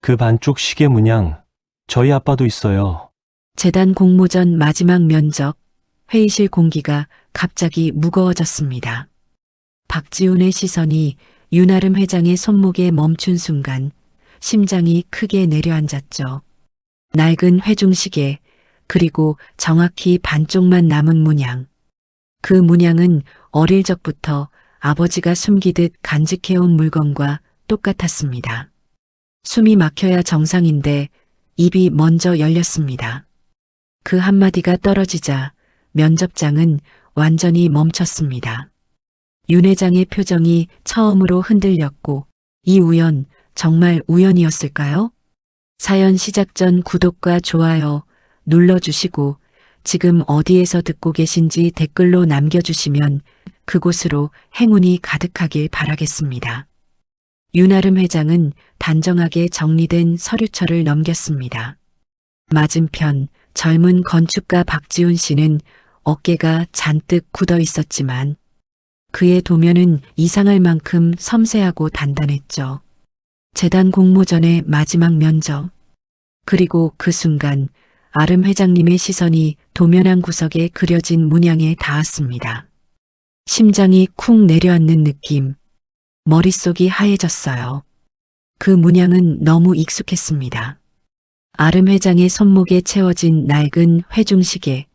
그 반쪽 시계 문양, 저희 아빠도 있어요. 재단 공모전 마지막 면접, 회의실 공기가 갑자기 무거워졌습니다. 박지훈의 시선이 윤아름 회장의 손목에 멈춘 순간 심장이 크게 내려앉았죠. 낡은 회중시계, 그리고 정확히 반쪽만 남은 문양. 그 문양은 어릴 적부터 아버지가 숨기듯 간직해온 물건과 똑같았습니다. 숨이 막혀야 정상인데 입이 먼저 열렸습니다. 그 한마디가 떨어지자 면접장은 완전히 멈췄습니다. 윤 회장의 표정이 처음으로 흔들렸고, 이 우연 정말 우연이었을까요? 사연 시작 전 구독과 좋아요 눌러주시고 지금 어디에서 듣고 계신지 댓글로 남겨주시면 그곳으로 행운이 가득하길 바라겠습니다. 윤아름 회장은 단정하게 정리된 서류철을 넘겼습니다. 맞은편 젊은 건축가 박지훈 씨는 어깨가 잔뜩 굳어 있었지만 그의 도면은 이상할 만큼 섬세하고 단단했죠. 재단 공모전의 마지막 면접. 그리고 그 순간 아름 회장님의 시선이 도면 한 구석에 그려진 문양에 닿았습니다. 심장이 쿵 내려앉는 느낌. 머릿속이 하얘졌어요. 그 문양은 너무 익숙했습니다. 아름 회장의 손목에 채워진 낡은 회중시계,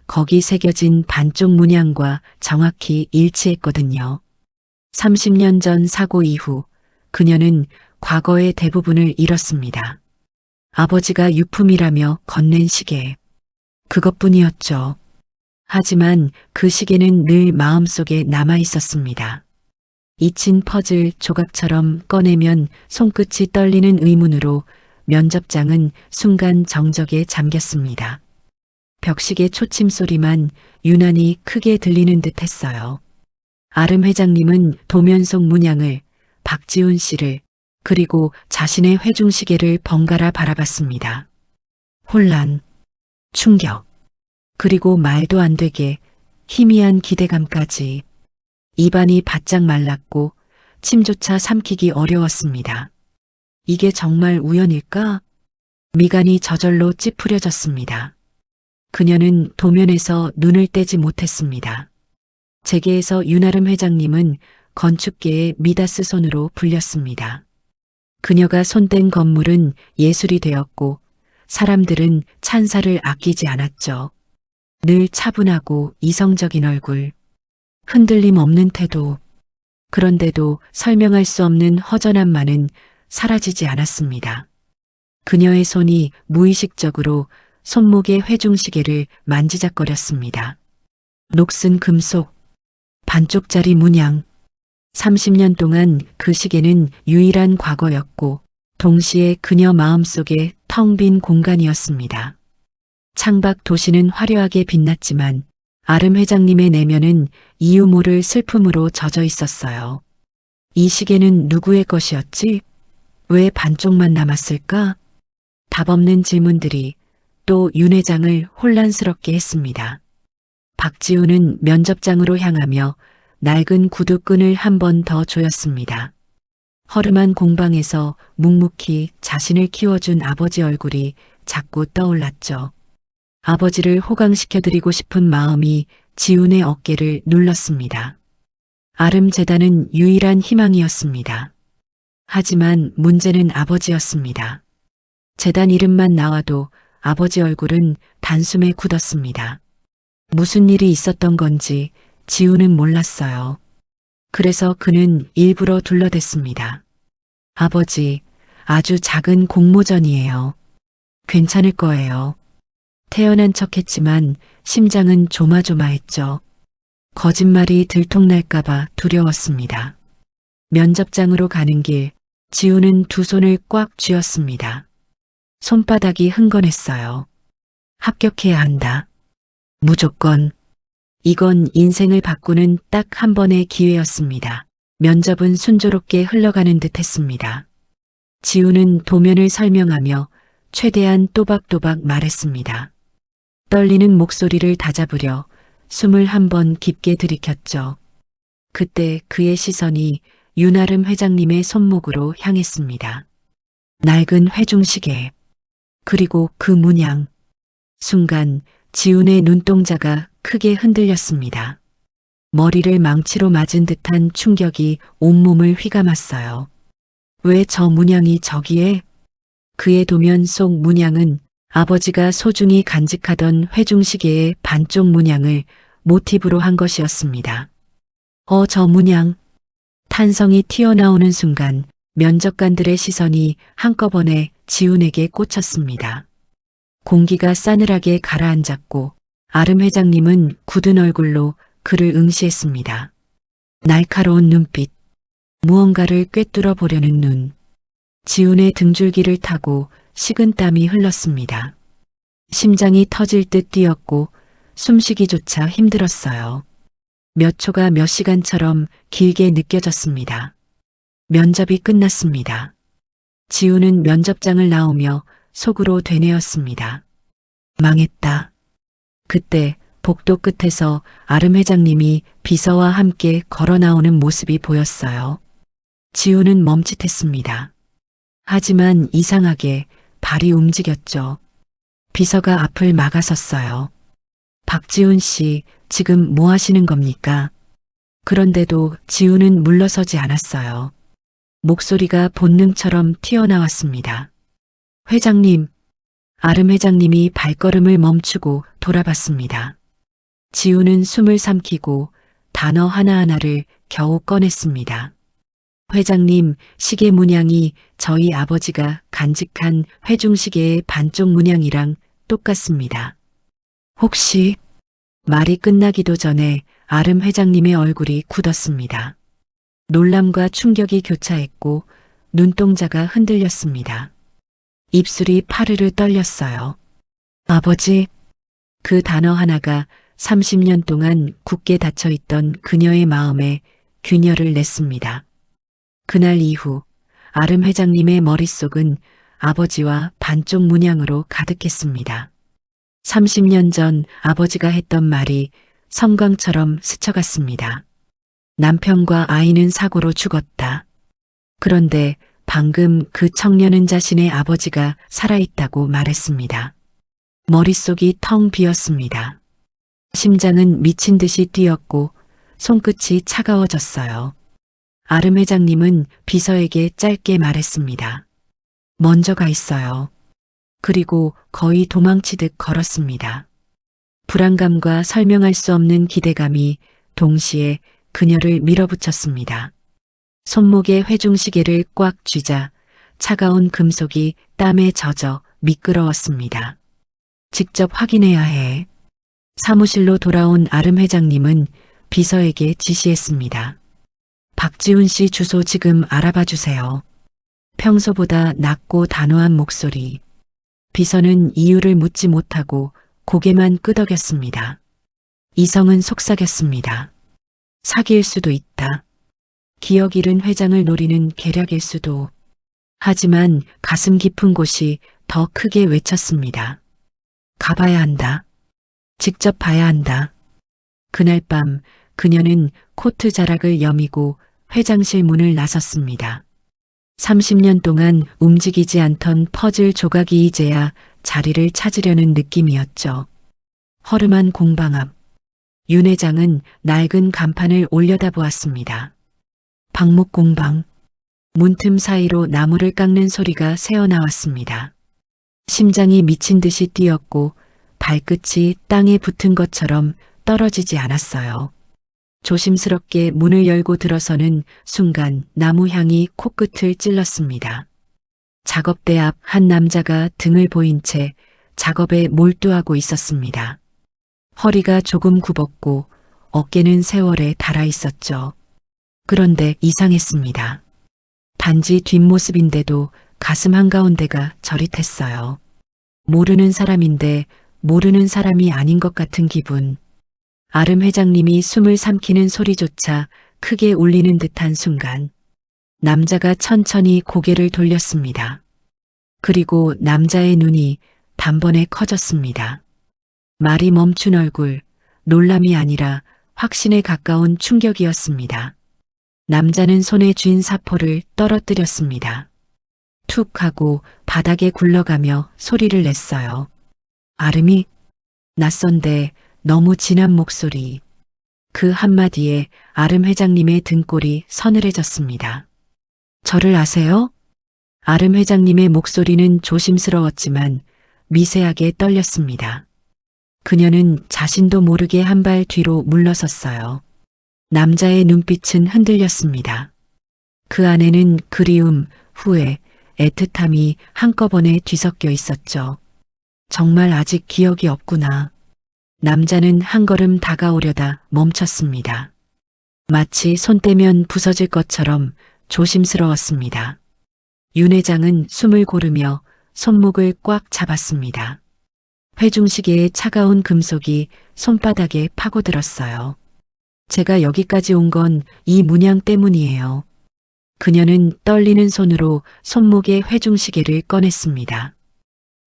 거기 새겨진 반쪽 문양과 정확히 일치했거든요. 30년 전 사고 이후 그녀는 과거의 대부분을 잃었습니다. 아버지가 유품이라며 건넨 시계. 그것뿐이었죠. 하지만 그 시계는 늘 마음속에 남아 있었습니다. 잊힌 퍼즐 조각처럼 꺼내면 손끝이 떨리는 의문으로 면접장은 순간 정적에 잠겼습니다. 벽시계 초침 소리만 유난히 크게 들리는 듯 했어요. 아름 회장님은 도면 속 문양을, 박지훈 씨를, 그리고 자신의 회중시계를 번갈아 바라봤습니다. 혼란, 충격, 그리고 말도 안 되게 희미한 기대감까지. 입안이 바짝 말랐고 침조차 삼키기 어려웠습니다. 이게 정말 우연일까? 미간이 저절로 찌푸려졌습니다. 그녀는 도면에서 눈을 떼지 못했습니다. 재계에서 윤아름 회장님은 건축계의 미다스 손으로 불렸습니다. 그녀가 손댄 건물은 예술이 되었고 사람들은 찬사를 아끼지 않았죠. 늘 차분하고 이성적인 얼굴, 흔들림 없는 태도. 그런데도 설명할 수 없는 허전함만은 사라지지 않았습니다. 그녀의 손이 무의식적으로 손목의 회중시계를 만지작거렸습니다. 녹슨 금속, 반쪽짜리 문양. 30년 동안 그 시계는 유일한 과거였고 동시에 그녀 마음속에 텅 빈 공간이었습니다. 창밖 도시는 화려하게 빛났지만 아름 회장님의 내면은 이유 모를 슬픔으로 젖어 있었어요. 이 시계는 누구의 것이었지? 왜 반쪽만 남았을까? 답 없는 질문들이 또 윤 회장을 혼란스럽게 했습니다. 박지훈은 면접장으로 향하며 낡은 구두끈을 한 번 더 조였습니다. 허름한 공방에서 묵묵히 자신을 키워준 아버지 얼굴이 자꾸 떠올랐죠. 아버지를 호강시켜드리고 싶은 마음이 지훈의 어깨를 눌렀습니다. 아름 재단은 유일한 희망이었습니다. 하지만 문제는 아버지였습니다. 재단 이름만 나와도 아버지 얼굴은 단숨에 굳었습니다. 무슨 일이 있었던 건지 지훈은 몰랐어요. 그래서 그는 일부러 둘러댔습니다. 아버지, 아주 작은 공모전이에요. 괜찮을 거예요. 태연한 척했지만 심장은 조마조마했죠. 거짓말이 들통날까봐 두려웠습니다. 면접장으로 가는 길, 지훈은 두 손을 꽉 쥐었습니다. 손바닥이 흥건했어요. 합격해야 한다. 무조건. 이건 인생을 바꾸는 딱 한 번의 기회였습니다. 면접은 순조롭게 흘러가는 듯 했습니다. 지훈은 도면을 설명하며 최대한 또박또박 말했습니다. 떨리는 목소리를 다잡으려 숨을 한 번 깊게 들이켰죠. 그때 그의 시선이 윤아름 회장님의 손목으로 향했습니다. 낡은 회중시계, 그리고 그 문양. 순간 지훈의 눈동자가 크게 흔들렸습니다. 머리를 망치로 맞은 듯한 충격이 온몸을 휘감았어요. 왜 저 문양이 저기에? 그의 도면 속 문양은 아버지가 소중히 간직하던 회중시계의 반쪽 문양을 모티브로 한 것이었습니다. 저 문양. 탄성이 튀어나오는 순간 면접관들의 시선이 한꺼번에 지훈에게 꽂혔습니다. 공기가 싸늘하게 가라앉았고 아름 회장님은 굳은 얼굴로 그를 응시했습니다. 날카로운 눈빛, 무언가를 꿰뚫어 보려는 눈. 지훈의 등줄기를 타고 식은땀이 흘렀습니다. 심장이 터질 듯 뛰었고 숨쉬기조차 힘들었어요. 몇 초가 몇 시간처럼 길게 느껴졌습니다. 면접이 끝났습니다. 지훈은 면접장을 나오며 속으로 되뇌었습니다. 망했다. 그때 복도 끝에서 아름 회장님이 비서와 함께 걸어 나오는 모습이 보였어요. 지훈은 멈칫했습니다. 하지만 이상하게 발이 움직였죠. 비서가 앞을 막아섰어요. 박지훈 씨, 지금 뭐 하시는 겁니까? 그런데도 지훈은 물러서지 않았어요. 목소리가 본능처럼 튀어나왔습니다. 회장님. 아름 회장님이 발걸음을 멈추고 돌아봤습니다. 지훈은 숨을 삼키고 단어 하나하나를 겨우 꺼냈습니다. 회장님, 시계 문양이 저희 아버지가 간직한 회중시계의 반쪽 문양이랑 똑같습니다. 혹시? 말이 끝나기도 전에 아름 회장님의 얼굴이 굳었습니다. 놀람과 충격이 교차했고 눈동자가 흔들렸습니다. 입술이 파르르 떨렸어요. 아버지, 그 단어 하나가 30년 동안 굳게 닫혀있던 그녀의 마음에 균열을 냈습니다. 그날 이후 아름 회장님의 머릿속은 아버지와 반쪽 문양으로 가득했습니다. 30년 전 아버지가 했던 말이 섬광처럼 스쳐갔습니다. 남편과 아이는 사고로 죽었다. 그런데 방금 그 청년은 자신의 아버지가 살아있다고 말했습니다. 머릿속이 텅 비었습니다. 심장은 미친 듯이 뛰었고 손끝이 차가워졌어요. 아름 회장님은 비서에게 짧게 말했습니다. 먼저 가 있어요. 그리고 거의 도망치듯 걸었습니다. 불안감과 설명할 수 없는 기대감이 동시에 그녀를 밀어붙였습니다. 손목에 회중시계를 꽉 쥐자 차가운 금속이 땀에 젖어 미끄러웠습니다. 직접 확인해야 해. 사무실로 돌아온 아름 회장님은 비서에게 지시했습니다. 박지훈 씨 주소 지금 알아봐 주세요. 평소보다 낮고 단호한 목소리. 비서는 이유를 묻지 못하고 고개만 끄덕였습니다. 이성은 속삭였습니다. 사기일 수도 있다. 기억 잃은 회장을 노리는 계략일 수도. 하지만 가슴 깊은 곳이 더 크게 외쳤습니다. 가봐야 한다. 직접 봐야 한다. 그날 밤 그녀는 코트 자락을 여미고 회장실 문을 나섰습니다. 30년 동안 움직이지 않던 퍼즐 조각이 이제야 자리를 찾으려는 느낌이었죠. 허름한 공방 앞. 윤 회장은 낡은 간판을 올려다보았습니다. 방목 공방. 문틈 사이로 나무를 깎는 소리가 새어나왔습니다. 심장이 미친 듯이 뛰었고 발끝이 땅에 붙은 것처럼 떨어지지 않았어요. 조심스럽게 문을 열고 들어서는 순간 나무 향이 코끝을 찔렀습니다. 작업대 앞 한 남자가 등을 보인 채 작업에 몰두하고 있었습니다. 허리가 조금 굽었고 어깨는 세월에 닳아 있었죠. 그런데 이상했습니다. 단지 뒷모습인데도 가슴 한가운데가 저릿했어요. 모르는 사람인데 모르는 사람이 아닌 것 같은 기분. 아름 회장님이 숨을 삼키는 소리조차 크게 울리는 듯한 순간 남자가 천천히 고개를 돌렸습니다. 그리고 남자의 눈이 단번에 커졌습니다. 말이 멈춘 얼굴, 놀람이 아니라 확신에 가까운 충격이었습니다. 남자는 손에 쥔 사포를 떨어뜨렸습니다. 툭 하고 바닥에 굴러가며 소리를 냈어요. 아름이? 낯선데 너무 진한 목소리. 그 한마디에 아름 회장님의 등골이 서늘해졌습니다. 저를 아세요? 아름 회장님의 목소리는 조심스러웠지만 미세하게 떨렸습니다. 그녀는 자신도 모르게 한 발 뒤로 물러섰어요. 남자의 눈빛은 흔들렸습니다. 그 안에는 그리움, 후회, 애틋함이 한꺼번에 뒤섞여 있었죠. 정말 아직 기억이 없구나. 남자는 한 걸음 다가오려다 멈췄습니다. 마치 손 떼면 부서질 것처럼 조심스러웠습니다. 윤 회장은 숨을 고르며 손목을 꽉 잡았습니다. 회중시계의 차가운 금속이 손바닥에 파고들었어요. 제가 여기까지 온 건 이 문양 때문이에요. 그녀는 떨리는 손으로 손목의 회중시계를 꺼냈습니다.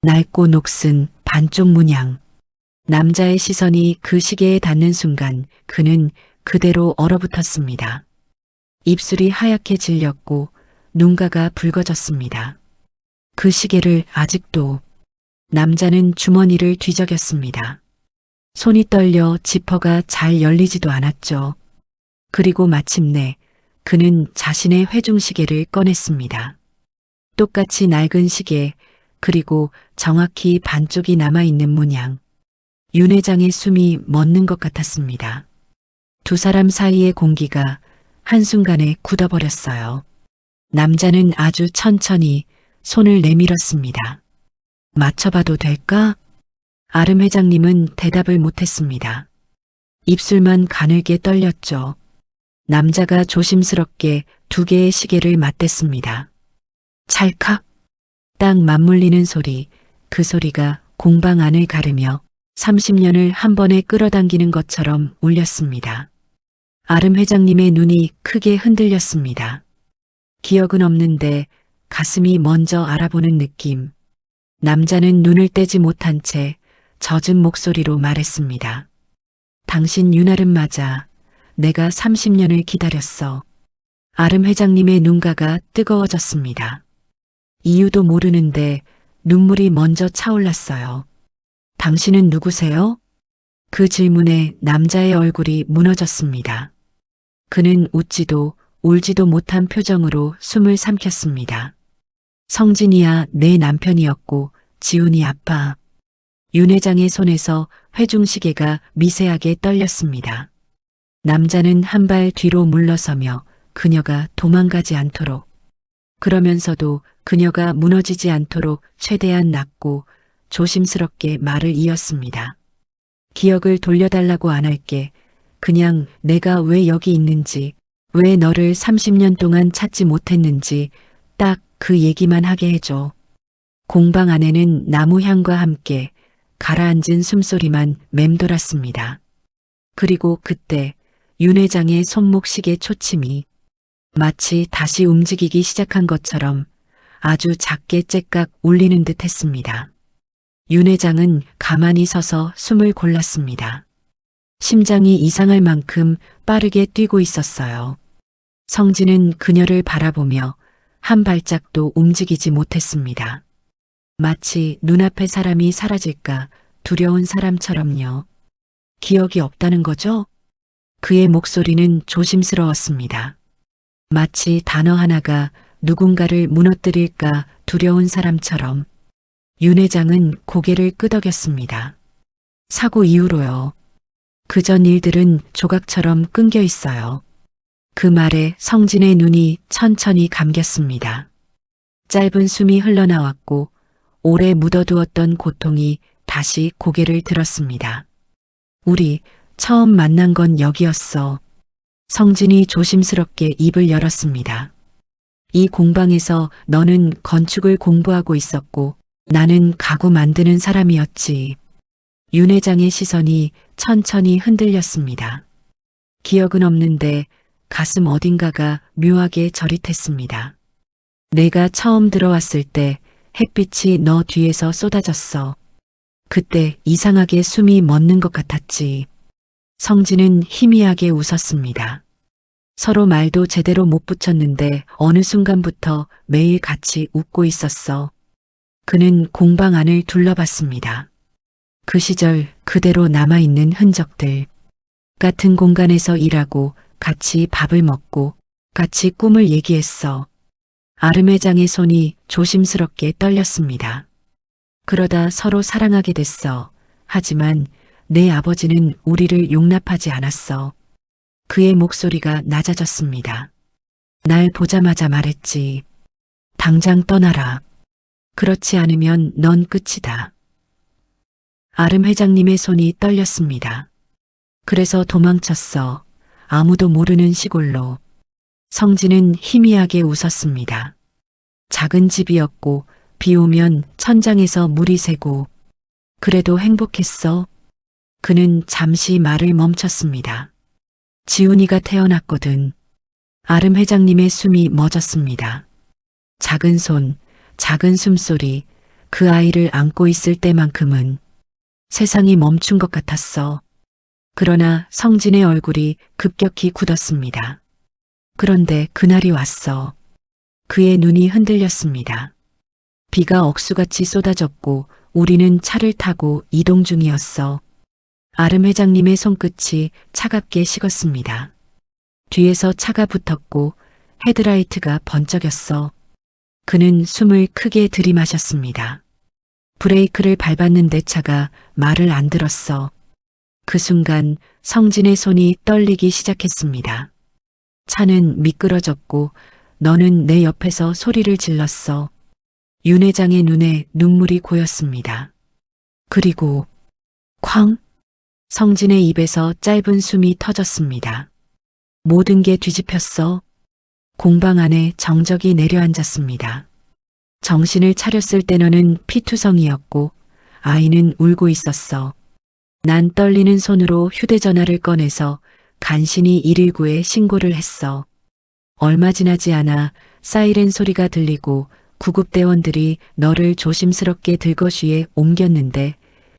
낡고 녹슨 반쪽 문양. 남자의 시선이 그 시계에 닿는 순간 그는 그대로 얼어붙었습니다. 입술이 하얗게 질렸고 눈가가 붉어졌습니다. 그 시계를 아직도. 남자는 주머니를 뒤적였습니다. 손이 떨려 지퍼가 잘 열리지도 않았죠. 그리고 마침내 그는 자신의 회중시계를 꺼냈습니다. 똑같이 낡은 시계, 그리고 정확히 반쪽이 남아있는 문양. 윤 회장의 숨이 멎는 것 같았습니다. 두 사람 사이의 공기가 한순간에 굳어버렸어요. 남자는 아주 천천히 손을 내밀었습니다. 맞춰봐도 될까? 아름 회장님은 대답을 못했습니다. 입술만 가늘게 떨렸죠. 남자가 조심스럽게 두 개의 시계를 맞댔습니다. 찰칵! 딱 맞물리는 소리, 그 소리가 공방 안을 가르며 30년을 한 번에 끌어당기는 것처럼 울렸습니다. 아름 회장님의 눈이 크게 흔들렸습니다. 기억은 없는데 가슴이 먼저 알아보는 느낌. 남자는 눈을 떼지 못한 채 젖은 목소리로 말했습니다. 당신 윤아름 맞아. 내가 30년을 기다렸어. 아름 회장님의 눈가가 뜨거워졌습니다. 이유도 모르는데 눈물이 먼저 차올랐어요. 당신은 누구세요? 그 질문에 남자의 얼굴이 무너졌습니다. 그는 웃지도 울지도 못한 표정으로 숨을 삼켰습니다. 성진이야 내 남편이었고 지훈이 아빠. 윤 회장의 손에서 회중시계가 미세하게 떨렸습니다. 남자는 한 발 뒤로 물러서며 그녀가 도망가지 않도록, 그러면서도 그녀가 무너지지 않도록 최대한 낮고 조심스럽게 말을 이었습니다. 기억을 돌려달라고 안 할게. 그냥 내가 왜 여기 있는지, 왜 너를 30년 동안 찾지 못했는지 딱 그 얘기만 하게 해줘. 공방 안에는 나무 향과 함께 가라앉은 숨소리만 맴돌았습니다. 그리고 그때 윤 회장의 손목시계 초침이 마치 다시 움직이기 시작한 것처럼 아주 작게 째깍 울리는 듯 했습니다. 윤 회장은 가만히 서서 숨을 골랐습니다. 심장이 이상할 만큼 빠르게 뛰고 있었어요. 성진은 그녀를 바라보며 한 발짝도 움직이지 못했습니다. 마치 눈앞의 사람이 사라질까 두려운 사람처럼요. 기억이 없다는 거죠? 그의 목소리는 조심스러웠습니다. 마치 단어 하나가 누군가를 무너뜨릴까 두려운 사람처럼. 윤 회장은 고개를 끄덕였습니다. 사고 이후로요. 그전 일들은 조각처럼 끊겨 있어요. 그 말에 성진의 눈이 천천히 감겼습니다. 짧은 숨이 흘러나왔고 오래 묻어두었던 고통이 다시 고개를 들었습니다. 우리 처음 만난 건 여기였어. 성진이 조심스럽게 입을 열었습니다. 이 공방에서 너는 건축을 공부하고 있었고 나는 가구 만드는 사람이었지. 윤 회장의 시선이 천천히 흔들렸습니다. 기억은 없는데 가슴 어딘가가 묘하게 저릿했습니다. 내가 처음 들어왔을 때 햇빛이 너 뒤에서 쏟아졌어. 그때 이상하게 숨이 멎는 것 같았지. 성진은 희미하게 웃었습니다. 서로 말도 제대로 못 붙였는데 어느 순간부터 매일 같이 웃고 있었어. 그는 공방 안을 둘러봤습니다. 그 시절 그대로 남아있는 흔적들. 같은 공간에서 일하고 같이 밥을 먹고 같이 꿈을 얘기했어. 아름 회장의 손이 조심스럽게 떨렸습니다. 그러다 서로 사랑하게 됐어. 하지만 내 아버지는 우리를 용납하지 않았어. 그의 목소리가 낮아졌습니다. 날 보자마자 말했지. 당장 떠나라. 그렇지 않으면 넌 끝이다. 아름 회장님의 손이 떨렸습니다. 그래서 도망쳤어. 아무도 모르는 시골로. 성진은 희미하게 웃었습니다. 작은 집이었고 비 오면 천장에서 물이 새고 그래도 행복했어. 그는 잠시 말을 멈췄습니다. 지훈이가 태어났거든. 아름 회장님의 숨이 멎었습니다. 작은 손, 작은 숨소리, 그 아이를 안고 있을 때만큼은 세상이 멈춘 것 같았어. 그러나 성진의 얼굴이 급격히 굳었습니다. 그런데 그날이 왔어. 그의 눈이 흔들렸습니다. 비가 억수같이 쏟아졌고 우리는 차를 타고 이동 중이었어. 아름 회장님의 손끝이 차갑게 식었습니다. 뒤에서 차가 붙었고 헤드라이트가 번쩍였어. 그는 숨을 크게 들이마셨습니다. 브레이크를 밟았는데 차가 말을 안 들었어. 그 순간 성진의 손이 떨리기 시작했습니다. 차는 미끄러졌고 너는 내 옆에서 소리를 질렀어. 윤 회장의 눈에 눈물이 고였습니다. 그리고 쾅! 성진의 입에서 짧은 숨이 터졌습니다. 모든 게 뒤집혔어. 공방 안에 정적이 내려앉았습니다. 정신을 차렸을 때 너는 피투성이었고 아이는 울고 있었어. 난 떨리는 손으로 휴대전화를 꺼내서 간신히 119에 신고를 했어. 얼마 지나지 않아 사이렌 소리가 들리고 구급대원들이 너를 조심스럽게 들거쉬에 옮겼는데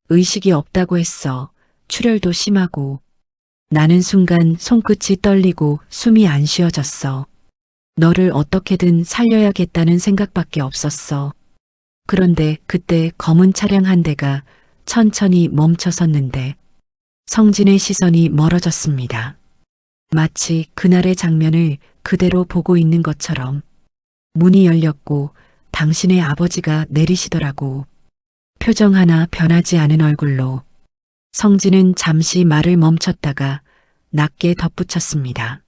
의식이 없다고 했어. 출혈도 심하고. 나는 순간 손끝이 떨리고 숨이 안 쉬어졌어. 너를 어떻게든 살려야겠다는 생각밖에 없었어. 그런데 그때 검은 차량 한 대가 천천히 멈춰섰는데 성진의 시선이 멀어졌습니다. 마치 그날의 장면을 그대로 보고 있는 것처럼. 문이 열렸고 당신의 아버지가 내리시더라고. 표정 하나 변하지 않은 얼굴로. 성진은 잠시 말을 멈췄다가 낮게 덧붙였습니다.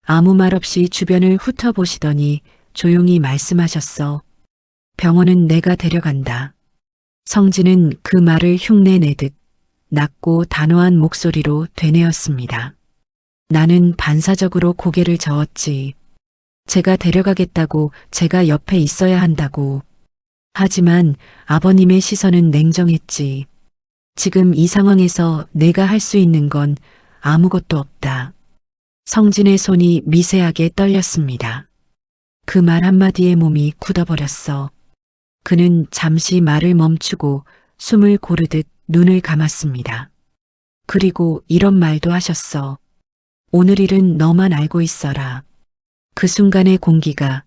아무 말 없이 주변을 훑어보시더니 조용히 말씀하셨어. 병원은 내가 데려간다. 성진은 그 말을 흉내내듯 낮고 단호한 목소리로 되뇌었습니다. 나는 반사적으로 고개를 저었지. 제가 데려가겠다고, 제가 옆에 있어야 한다고. 하지만 아버님의 시선은 냉정했지. 지금 이 상황에서 내가 할 수 있는 건 아무것도 없다. 성진의 손이 미세하게 떨렸습니다. 그 말 한마디에 몸이 굳어버렸어. 그는 잠시 말을 멈추고 숨을 고르듯 눈을 감았습니다. 그리고 이런 말도 하셨어. 오늘 일은 너만 알고 있어라. 그 순간의 공기가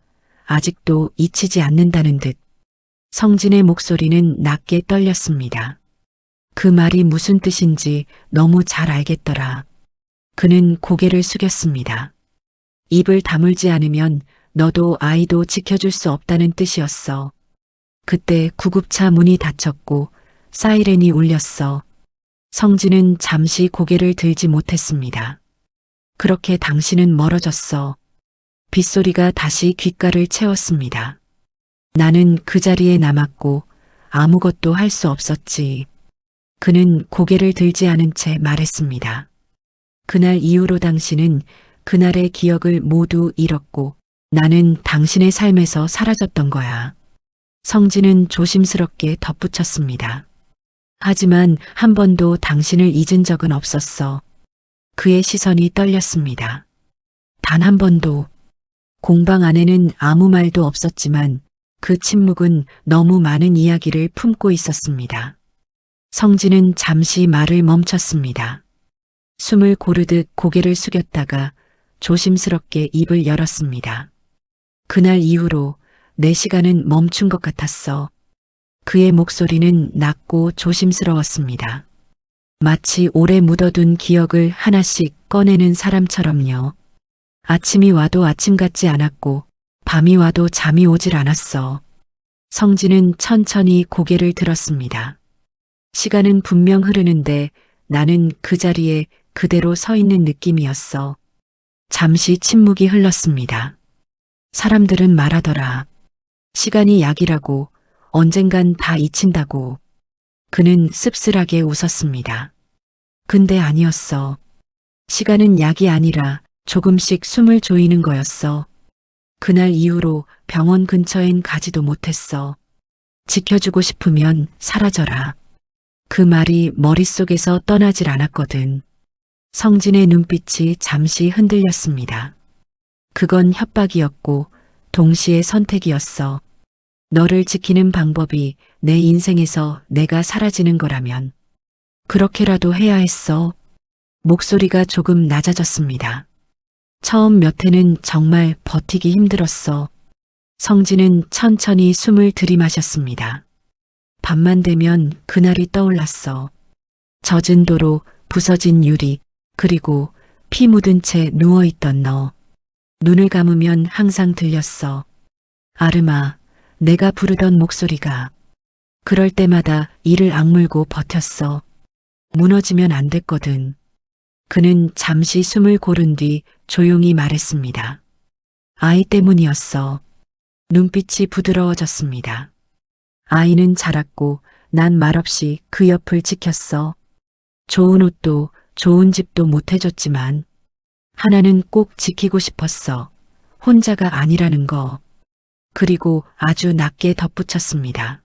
아직도 잊히지 않는다는 듯 성진의 목소리는 낮게 떨렸습니다. 그 말이 무슨 뜻인지 너무 잘 알겠더라. 그는 고개를 숙였습니다. 입을 다물지 않으면 너도 아이도 지켜줄 수 없다는 뜻이었어. 그때 구급차 문이 닫혔고 사이렌이 울렸어. 성진은 잠시 고개를 들지 못했습니다. 그렇게 당신은 멀어졌어. 빗소리가 다시 귓가를 채웠습니다. 나는 그 자리에 남았고 아무것도 할 수 없었지. 그는 고개를 들지 않은 채 말했습니다. 그날 이후로 당신은 그날의 기억을 모두 잃었고 나는 당신의 삶에서 사라졌던 거야. 성진은 조심스럽게 덧붙였습니다. 하지만 한 번도 당신을 잊은 적은 없었어. 그의 시선이 떨렸습니다. 단 한 번도. 공방 안에는 아무 말도 없었지만 그 침묵은 너무 많은 이야기를 품고 있었습니다. 성진은 잠시 말을 멈췄습니다. 숨을 고르듯 고개를 숙였다가 조심스럽게 입을 열었습니다. 그날 이후로 내 시간은 멈춘 것 같았어. 그의 목소리는 낮고 조심스러웠습니다. 마치 오래 묻어둔 기억을 하나씩 꺼내는 사람처럼요. 아침이 와도 아침 같지 않았고 밤이 와도 잠이 오질 않았어. 성진은 천천히 고개를 들었습니다. 시간은 분명 흐르는데 나는 그 자리에 그대로 서 있는 느낌이었어. 잠시 침묵이 흘렀습니다. 사람들은 말하더라. 시간이 약이라고, 언젠간 다 잊힌다고. 그는 씁쓸하게 웃었습니다. 근데 아니었어. 시간은 약이 아니라 조금씩 숨을 조이는 거였어. 그날 이후로 병원 근처엔 가지도 못했어. 지켜주고 싶으면 사라져라. 그 말이 머릿속에서 떠나질 않았거든. 성진의 눈빛이 잠시 흔들렸습니다. 그건 협박이었고 동시에 선택이었어. 너를 지키는 방법이 내 인생에서 내가 사라지는 거라면 그렇게라도 해야 했어. 목소리가 조금 낮아졌습니다. 처음 몇 해는 정말 버티기 힘들었어. 성진은 천천히 숨을 들이마셨습니다. 밤만 되면 그날이 떠올랐어. 젖은 도로, 부서진 유리, 그리고 피 묻은 채 누워있던 너. 눈을 감으면 항상 들렸어. 아르마, 내가 부르던 목소리가. 그럴 때마다 이를 악물고 버텼어. 무너지면 안 됐거든. 그는 잠시 숨을 고른 뒤 조용히 말했습니다. 아이 때문이었어. 눈빛이 부드러워졌습니다. 아이는 자랐고 난 말없이 그 옆을 지켰어. 좋은 옷도 좋은 집도 못 해줬지만 하나는 꼭 지키고 싶었어. 혼자가 아니라는 거. 그리고 아주 낮게 덧붙였습니다.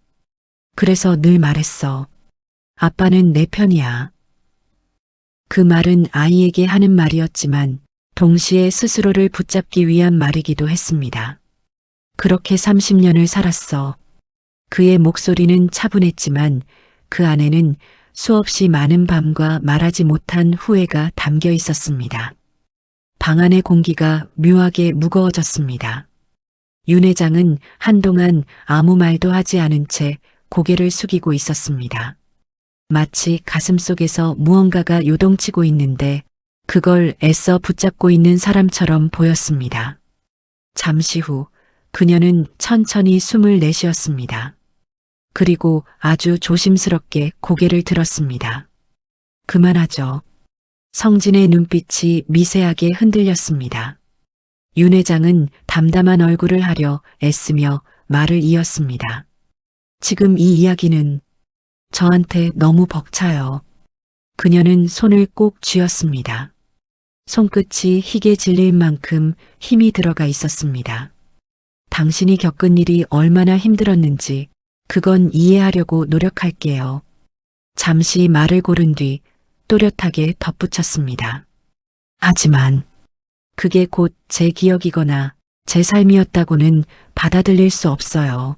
그래서 늘 말했어. 아빠는 내 편이야. 그 말은 아이에게 하는 말이었지만 동시에 스스로를 붙잡기 위한 말이기도 했습니다. 그렇게 30년을 살았어. 그의 목소리는 차분했지만 그 안에는 수없이 많은 밤과 말하지 못한 후회가 담겨 있었습니다. 방 안의 공기가 묘하게 무거워졌습니다. 윤 회장은 한동안 아무 말도 하지 않은 채 고개를 숙이고 있었습니다. 마치 가슴속에서 무언가가 요동치고 있는데 그걸 애써 붙잡고 있는 사람처럼 보였습니다. 잠시 후 그녀는 천천히 숨을 내쉬었습니다. 그리고 아주 조심스럽게 고개를 들었습니다. 그만하죠. 성진의 눈빛이 미세하게 흔들렸습니다. 윤 회장은 담담한 얼굴을 하려 애쓰며 말을 이었습니다. 지금 이 이야기는 저한테 너무 벅차요. 그녀는 손을 꼭 쥐었습니다. 손끝이 희게 질릴 만큼 힘이 들어가 있었습니다. 당신이 겪은 일이 얼마나 힘들었는지 그건 이해하려고 노력할게요. 잠시 말을 고른 뒤 또렷하게 덧붙였습니다. 하지만 그게 곧 제 기억이거나 제 삶이었다고는 받아들일 수 없어요.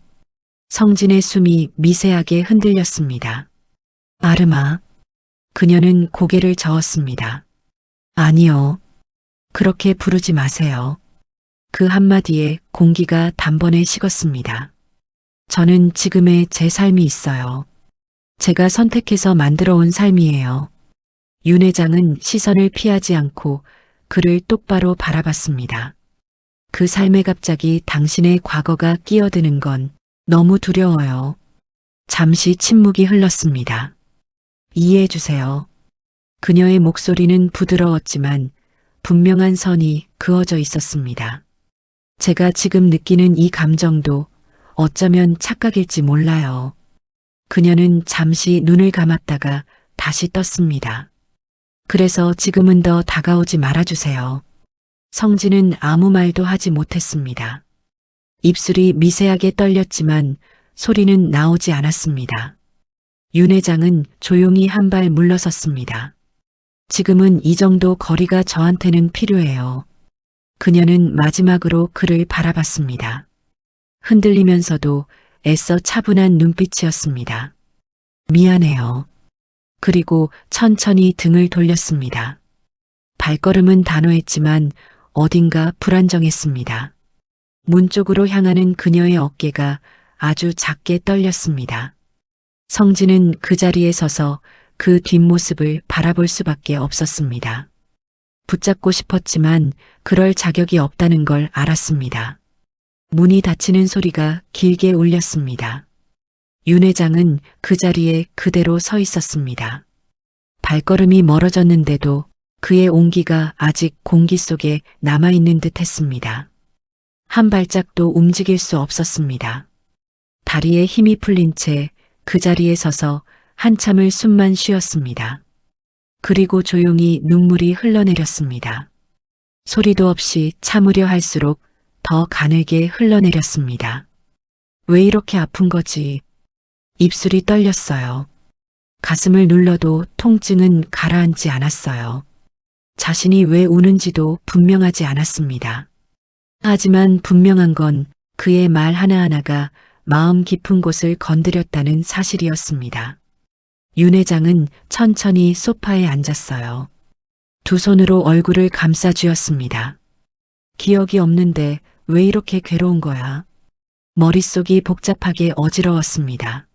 성진의 숨이 미세하게 흔들렸습니다. 아르마. 그녀는 고개를 저었습니다. 아니요. 그렇게 부르지 마세요. 그 한마디에 공기가 단번에 식었습니다. 저는 지금의 제 삶이 있어요. 제가 선택해서 만들어 온 삶이에요. 윤 회장은 시선을 피하지 않고 그를 똑바로 바라봤습니다. 그 삶에 갑자기 당신의 과거가 끼어드는 건 너무 두려워요. 잠시 침묵이 흘렀습니다. 이해해 주세요. 그녀의 목소리는 부드러웠지만 분명한 선이 그어져 있었습니다. 제가 지금 느끼는 이 감정도 어쩌면 착각일지 몰라요. 그녀는 잠시 눈을 감았다가 다시 떴습니다. 그래서 지금은 더 다가오지 말아주세요. 성진은 아무 말도 하지 못했습니다. 입술이 미세하게 떨렸지만 소리는 나오지 않았습니다. 윤 회장은 조용히 한 발 물러섰습니다. 지금은 이 정도 거리가 저한테는 필요해요. 그녀는 마지막으로 그를 바라봤습니다. 흔들리면서도 애써 차분한 눈빛이었습니다. 미안해요. 그리고 천천히 등을 돌렸습니다. 발걸음은 단호했지만 어딘가 불안정했습니다. 문 쪽으로 향하는 그녀의 어깨가 아주 작게 떨렸습니다. 성진은 그 자리에 서서 그 뒷모습을 바라볼 수밖에 없었습니다. 붙잡고 싶었지만 그럴 자격이 없다는 걸 알았습니다. 문이 닫히는 소리가 길게 울렸습니다. 윤 회장은 그 자리에 그대로 서 있었습니다. 발걸음이 멀어졌는데도 그의 온기가 아직 공기 속에 남아있는 듯 했습니다. 한 발짝도 움직일 수 없었습니다. 다리에 힘이 풀린 채 그 자리에 서서 한참을 숨만 쉬었습니다. 그리고 조용히 눈물이 흘러내렸습니다. 소리도 없이 참으려 할수록 더 가늘게 흘러내렸습니다. 왜 이렇게 아픈 거지? 입술이 떨렸어요. 가슴을 눌러도 통증은 가라앉지 않았어요. 자신이 왜 우는지도 분명하지 않았습니다. 하지만 분명한 건 그의 말 하나하나가 마음 깊은 곳을 건드렸다는 사실이었습니다. 윤 회장은 천천히 소파에 앉았어요. 두 손으로 얼굴을 감싸 쥐었습니다. 기억이 없는데 왜 이렇게 괴로운 거야? 머릿속이 복잡하게 어지러웠습니다.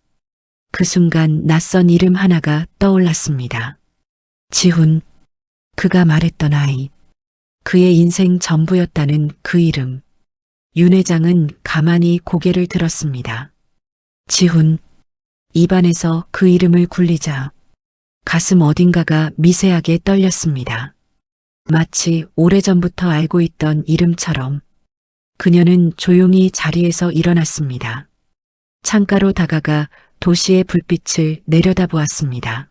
그 순간 낯선 이름 하나가 떠올랐습니다. 지훈. 그가 말했던 아이. 그의 인생 전부였다는 그 이름. 윤 회장은 가만히 고개를 들었습니다. 지훈. 입안에서 그 이름을 굴리자 가슴 어딘가가 미세하게 떨렸습니다. 마치 오래전부터 알고 있던 이름처럼. 그녀는 조용히 자리에서 일어났습니다. 창가로 다가가 도시의 불빛을 내려다보았습니다.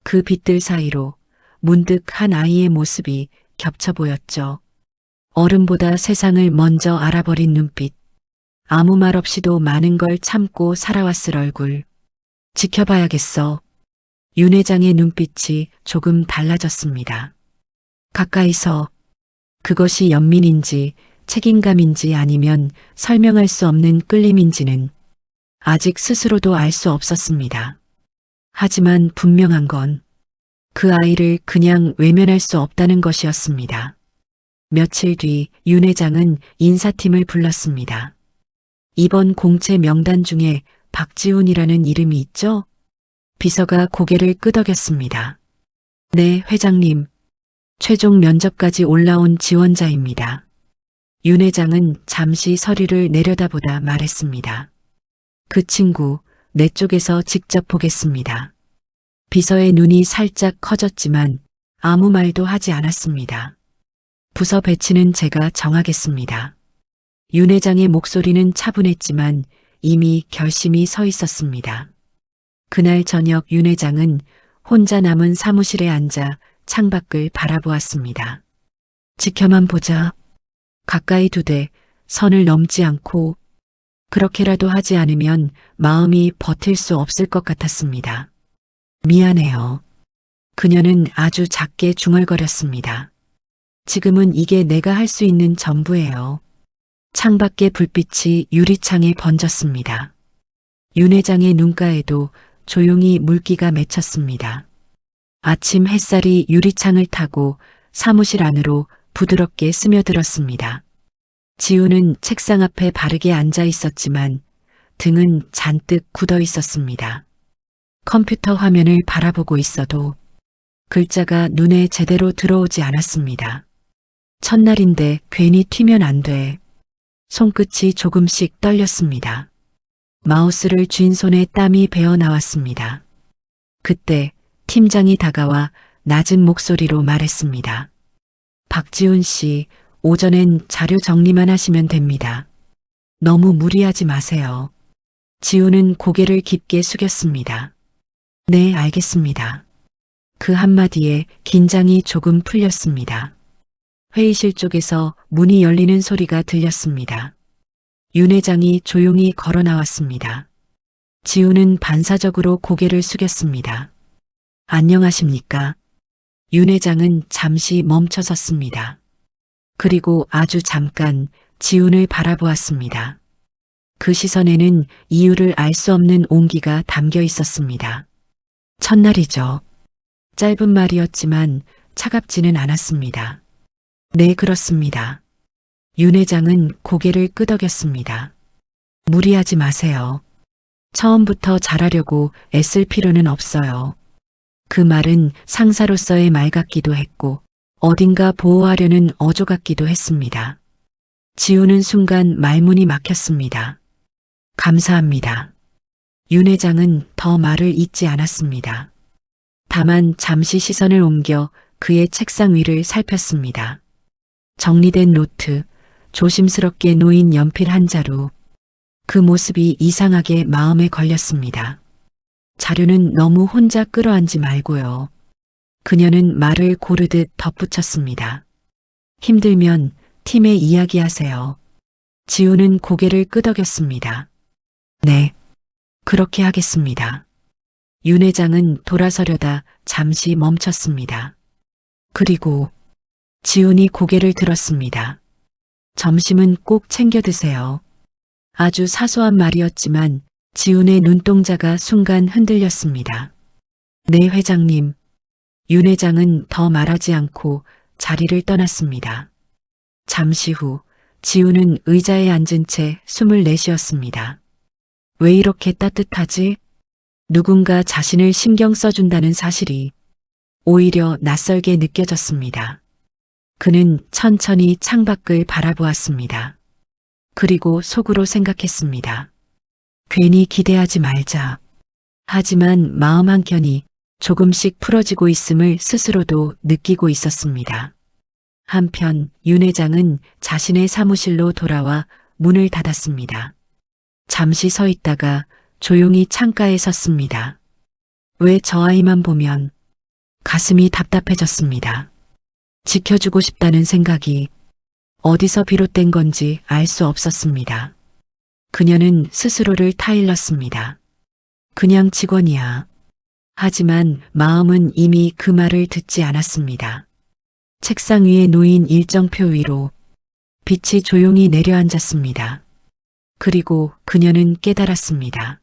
그 빛들 사이로 문득 한 아이의 모습이 겹쳐 보였죠. 어른보다 세상을 먼저 알아버린 눈빛. 아무 말 없이도 많은 걸 참고 살아왔을 얼굴. 지켜봐야겠어. 윤 회장의 눈빛이 조금 달라졌습니다. 가까이서. 그것이 연민인지 책임감인지 아니면 설명할 수 없는 끌림인지는 아직 스스로도 알 수 없었습니다. 하지만 분명한 건 그 아이를 그냥 외면할 수 없다는 것이었습니다. 며칠 뒤 윤 회장은 인사팀을 불렀습니다. 이번 공채 명단 중에 박지훈이라는 이름이 있죠? 비서가 고개를 끄덕였습니다. 네, 회장님. 최종 면접까지 올라온 지원자입니다. 윤 회장은 잠시 서류를 내려다보다 말했습니다. 그 친구, 내 쪽에서 직접 보겠습니다. 비서의 눈이 살짝 커졌지만 아무 말도 하지 않았습니다. 부서 배치는 제가 정하겠습니다. 윤 회장의 목소리는 차분했지만 이미 결심이 서 있었습니다. 그날 저녁 윤 회장은 혼자 남은 사무실에 앉아 창밖을 바라보았습니다. 지켜만 보자. 가까이 두되 선을 넘지 않고 그렇게라도 하지 않으면 마음이 버틸 수 없을 것 같았습니다. 미안해요. 그녀는 아주 작게 중얼거렸습니다. 지금은 이게 내가 할 수 있는 전부예요. 창밖의 불빛이 유리창에 번졌습니다. 윤 회장의 눈가에도 조용히 물기가 맺혔습니다. 아침 햇살이 유리창을 타고 사무실 안으로 부드럽게 스며들었습니다. 지훈은 책상 앞에 바르게 앉아 있었지만 등은 잔뜩 굳어 있었습니다. 컴퓨터 화면을 바라보고 있어도 글자가 눈에 제대로 들어오지 않았습니다. 첫날인데 괜히 튀면 안 돼. 손끝이 조금씩 떨렸습니다. 마우스를 쥔 손에 땀이 배어 나왔습니다. 그때 팀장이 다가와 낮은 목소리로 말했습니다. 박지훈 씨, 오전엔 자료 정리만 하시면 됩니다. 너무 무리하지 마세요. 지훈은 고개를 깊게 숙였습니다. 네, 알겠습니다. 그 한마디에 긴장이 조금 풀렸습니다. 회의실 쪽에서 문이 열리는 소리가 들렸습니다. 윤 회장이 조용히 걸어 나왔습니다. 지훈은 반사적으로 고개를 숙였습니다. 안녕하십니까? 윤 회장은 잠시 멈춰섰습니다. 그리고 아주 잠깐 지훈을 바라보았습니다. 그 시선에는 이유를 알 수 없는 온기가 담겨 있었습니다. 첫날이죠. 짧은 말이었지만 차갑지는 않았습니다. 네, 그렇습니다. 윤 회장은 고개를 끄덕였습니다. 무리하지 마세요. 처음부터 잘하려고 애쓸 필요는 없어요. 그 말은 상사로서의 말 같기도 했고 어딘가 보호하려는 어조 같기도 했습니다. 지우는 순간 말문이 막혔습니다. 감사합니다. 윤 회장은 더 말을 잇지 않았습니다. 다만 잠시 시선을 옮겨 그의 책상 위를 살폈습니다. 정리된 노트, 조심스럽게 놓인 연필 한 자루. 그 모습이 이상하게 마음에 걸렸습니다. 자료는 너무 혼자 끌어안지 말고요. 그녀는 말을 고르듯 덧붙였습니다. 힘들면 팀에 이야기하세요. 지우는 고개를 끄덕였습니다. 네, 그렇게 하겠습니다. 윤 회장은 돌아서려다 잠시 멈췄습니다. 그리고 지훈이 고개를 들었습니다. 점심은 꼭 챙겨 드세요. 아주 사소한 말이었지만 지훈의 눈동자가 순간 흔들렸습니다. 네, 회장님. 윤 회장은 더 말하지 않고 자리를 떠났습니다. 잠시 후 지훈은 의자에 앉은 채 숨을 내쉬었습니다. 왜 이렇게 따뜻하지? 누군가 자신을 신경 써준다는 사실이 오히려 낯설게 느껴졌습니다. 그는 천천히 창밖을 바라보았습니다. 그리고 속으로 생각했습니다. 괜히 기대하지 말자. 하지만 마음 한켠이 조금씩 풀어지고 있음을 스스로도 느끼고 있었습니다. 한편 윤 회장은 자신의 사무실로 돌아와 문을 닫았습니다. 잠시 서 있다가 조용히 창가에 섰습니다. 왜 저 아이만 보면 가슴이 답답해졌습니다. 지켜주고 싶다는 생각이 어디서 비롯된 건지 알 수 없었습니다. 그녀는 스스로를 타일렀습니다. 그냥 직원이야. 하지만 마음은 이미 그 말을 듣지 않았습니다. 책상 위에 놓인 일정표 위로 빛이 조용히 내려앉았습니다. 그리고 그녀는 깨달았습니다.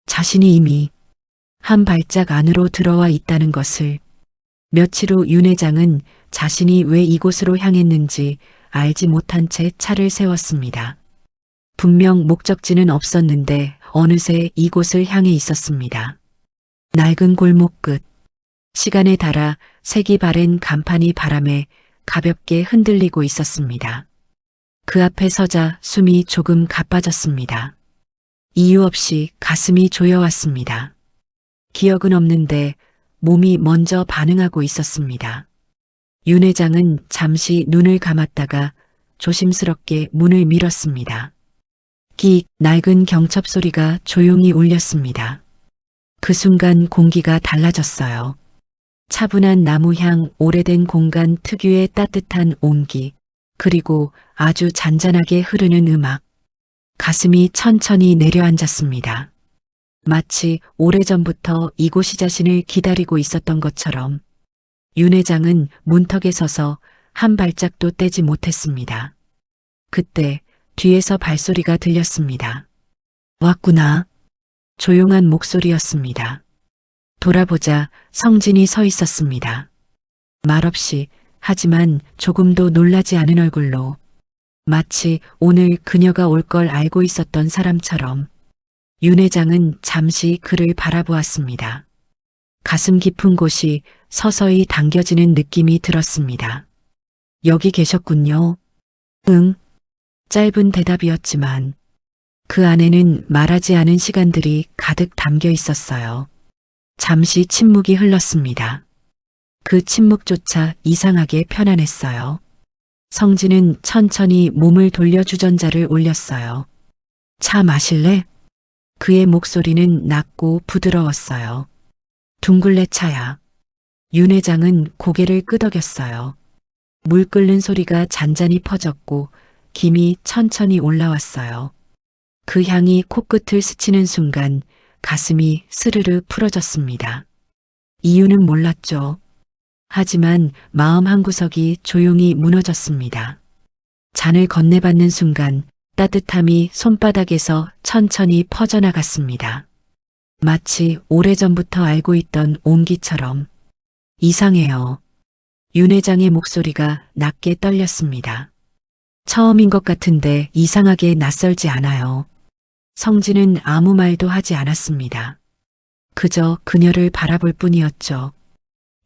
자신이 이미 한 발짝 안으로 들어와 있다는 것을. 며칠 후 윤 회장은 자신이 왜 이곳으로 향했는지 알지 못한 채 차를 세웠습니다. 분명 목적지는 없었는데 어느새 이곳을 향해 있었습니다. 낡은 골목 끝. 시간에 따라 색이 바랜 간판이 바람에 가볍게 흔들리고 있었습니다. 그 앞에 서자 숨이 조금 가빠졌습니다. 이유 없이 가슴이 조여왔습니다. 기억은 없는데 몸이 먼저 반응하고 있었습니다. 윤 회장은 잠시 눈을 감았다가 조심스럽게 문을 밀었습니다. 끽 낡은 경첩 소리가 조용히 울렸습니다. 그 순간 공기가 달라졌어요. 차분한 나무향, 오래된 공간 특유의 따뜻한 온기, 그리고 아주 잔잔하게 흐르는 음악. 가슴이 천천히 내려앉았습니다. 마치 오래전부터 이곳이 자신을 기다리고 있었던 것처럼. 윤 회장은 문턱에 서서 한 발짝도 떼지 못했습니다. 그때 뒤에서 발소리가 들렸습니다. 왔구나. 조용한 목소리였습니다. 돌아보자 성진이 서 있었습니다. 말없이, 하지만 조금도 놀라지 않은 얼굴로, 마치 오늘 그녀가 올 걸 알고 있었던 사람처럼. 윤 회장은 잠시 그를 바라보았습니다. 가슴 깊은 곳이 서서히 당겨지는 느낌이 들었습니다. 여기 계셨군요. 응. 짧은 대답이었지만 그 안에는 말하지 않은 시간들이 가득 담겨 있었어요. 잠시 침묵이 흘렀습니다. 그 침묵조차 이상하게 편안했어요. 성진은 천천히 몸을 돌려 주전자를 올렸어요. 차 마실래? 그의 목소리는 낮고 부드러웠어요. 둥글레 차야. 윤 회장은 고개를 끄덕였어요. 물 끓는 소리가 잔잔히 퍼졌고 김이 천천히 올라왔어요. 그 향이 코끝을 스치는 순간 가슴이 스르르 풀어졌습니다. 이유는 몰랐죠. 하지만 마음 한구석이 조용히 무너졌습니다. 잔을 건네받는 순간 따뜻함이 손바닥에서 천천히 퍼져나갔습니다. 마치 오래전부터 알고 있던 온기처럼. 이상해요. 윤 회장의 목소리가 낮게 떨렸습니다. 처음인 것 같은데 이상하게 낯설지 않아요. 성진은 아무 말도 하지 않았습니다. 그저 그녀를 바라볼 뿐이었죠.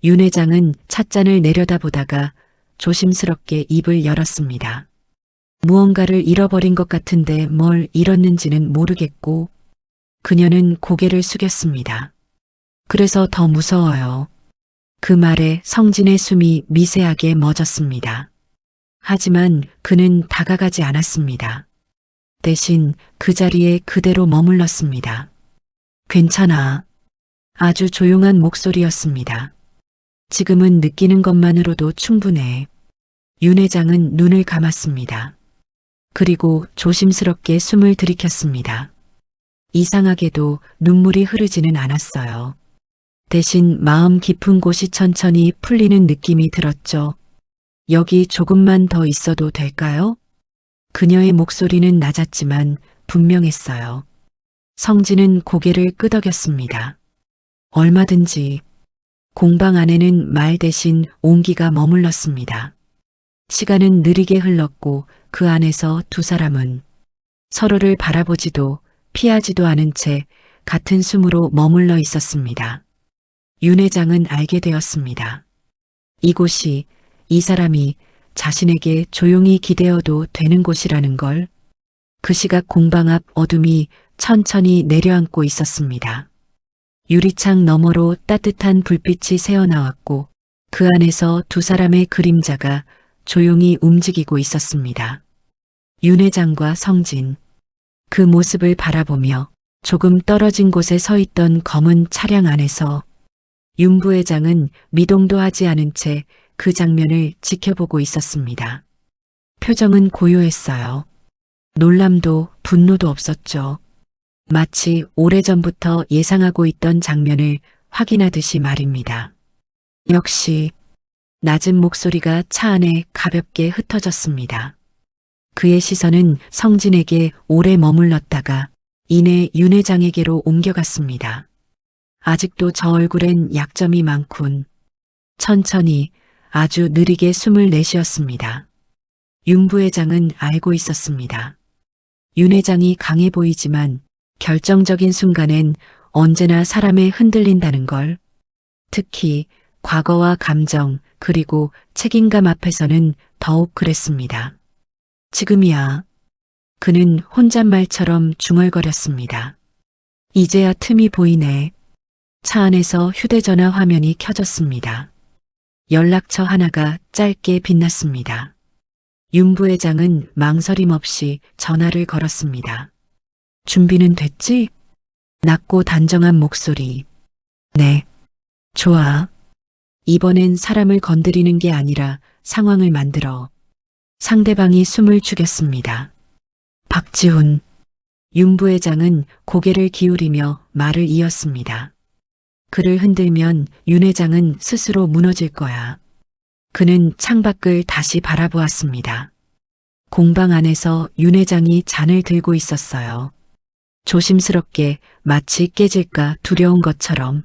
윤 회장은 찻잔을 내려다보다가 조심스럽게 입을 열었습니다. 무언가를 잃어버린 것 같은데 뭘 잃었는지는 모르겠고, 그녀는 고개를 숙였습니다. 그래서 더 무서워요. 그 말에 성진의 숨이 미세하게 멎었습니다. 하지만 그는 다가가지 않았습니다. 대신 그 자리에 그대로 머물렀습니다. 괜찮아. 아주 조용한 목소리였습니다. 지금은 느끼는 것만으로도 충분해. 윤 회장은 눈을 감았습니다. 그리고 조심스럽게 숨을 들이켰습니다. 이상하게도 눈물이 흐르지는 않았어요. 대신 마음 깊은 곳이 천천히 풀리는 느낌이 들었죠. 여기 조금만 더 있어도 될까요? 그녀의 목소리는 낮았지만 분명했어요. 성진은 고개를 끄덕였습니다. 얼마든지. 공방 안에는 말 대신 온기가 머물렀습니다. 시간은 느리게 흘렀고 그 안에서 두 사람은 서로를 바라보지도 피하지도 않은 채 같은 숨으로 머물러 있었습니다. 윤 회장은 알게 되었습니다. 이곳이, 이 사람이 자신에게 조용히 기대어도 되는 곳이라는 걸. 그 시각 공방 앞 어둠이 천천히 내려앉고 있었습니다. 유리창 너머로 따뜻한 불빛이 새어나왔고 그 안에서 두 사람의 그림자가 조용히 움직이고 있었습니다. 윤 회장과 성진. 그 모습을 바라보며 조금 떨어진 곳에 서 있던 검은 차량 안에서 윤 부회장은 미동도 하지 않은 채 그 장면을 지켜보고 있었습니다. 표정은 고요했어요. 놀람도 분노도 없었죠. 마치 오래전부터 예상하고 있던 장면을 확인하듯이 말입니다. 역시 낮은 목소리가 차 안에 가볍게 흩어졌습니다. 그의 시선은 성진에게 오래 머물렀다가 이내 윤 회장에게로 옮겨갔습니다. 아직도 저 얼굴엔 약점이 많군. 천천히 아주 느리게 숨을 내쉬었습니다. 윤 부회장은 알고 있었습니다. 윤 회장이 강해 보이지만 결정적인 순간엔 언제나 사람에 흔들린다는 걸. 특히 과거와 감정 그리고 책임감 앞에서는 더욱 그랬습니다. 지금이야. 그는 혼잣말처럼 중얼거렸습니다. 이제야 틈이 보이네. 차 안에서 휴대전화 화면이 켜졌습니다. 연락처 하나가 짧게 빛났습니다. 윤 부회장은 망설임 없이 전화를 걸었습니다. 준비는 됐지? 낮고 단정한 목소리. 네. 좋아. 이번엔 사람을 건드리는 게 아니라 상황을 만들어. 상대방이 숨을 죽였습니다. 박지훈. 윤 부회장은 고개를 기울이며 말을 이었습니다. 그를 흔들면 윤 회장은 스스로 무너질 거야. 그는 창밖을 다시 바라보았습니다. 공방 안에서 윤 회장이 잔을 들고 있었어요. 조심스럽게 마치 깨질까 두려운 것처럼.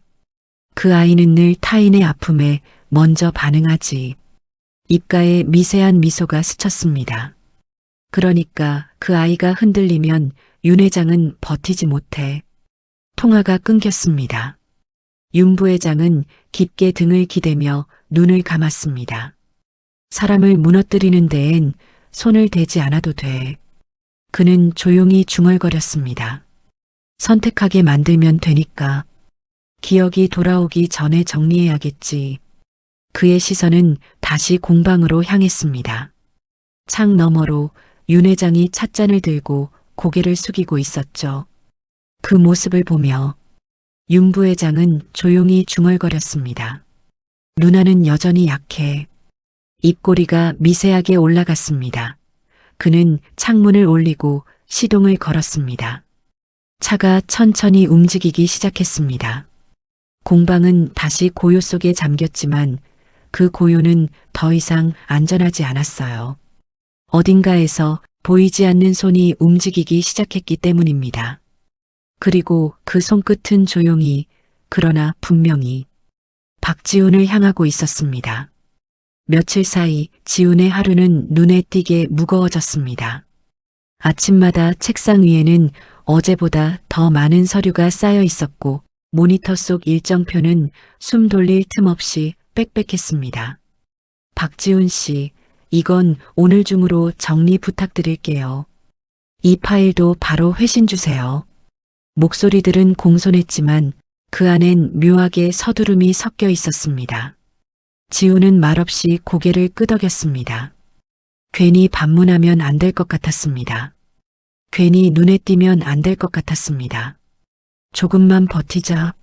그 아이는 늘 타인의 아픔에 먼저 반응하지. 입가에 미세한 미소가 스쳤습니다. 그러니까 그 아이가 흔들리면 윤 회장은 버티지 못해. 통화가 끊겼습니다. 윤 부회장은 깊게 등을 기대며 눈을 감았습니다. 사람을 무너뜨리는 데엔 손을 대지 않아도 돼. 그는 조용히 중얼거렸습니다. 선택하게 만들면 되니까. 기억이 돌아오기 전에 정리해야겠지. 그의 시선은 다시 공방으로 향했습니다. 창 너머로 윤 회장이 찻잔을 들고 고개를 숙이고 있었죠. 그 모습을 보며 윤 부회장은 조용히 중얼거렸습니다. 누나는 여전히 약해. 입꼬리가 미세하게 올라갔습니다. 그는 창문을 올리고 시동을 걸었습니다. 차가 천천히 움직이기 시작했습니다. 공방은 다시 고요 속에 잠겼지만 그 고요는 더 이상 안전하지 않았어요. 어딘가에서 보이지 않는 손이 움직이기 시작했기 때문입니다. 그리고 그 손끝은 조용히, 그러나 분명히 박지훈을 향하고 있었습니다. 며칠 사이 지훈의 하루는 눈에 띄게 무거워졌습니다. 아침마다 책상 위에는 어제보다 더 많은 서류가 쌓여 있었고 모니터 속 일정표는 숨 돌릴 틈 없이 빽빽했습니다. 박지훈 씨, 이건 오늘 중으로 정리 부탁드릴게요. 이 파일도 바로 회신 주세요. 목소리들은 공손했지만 그 안엔 묘하게 서두름이 섞여 있었습니다. 지훈은 말없이 고개를 끄덕였습니다. 괜히 반문하면 안 될 것 같았습니다. 괜히 눈에 띄면 안 될 것 같았습니다. 조금만 버티자.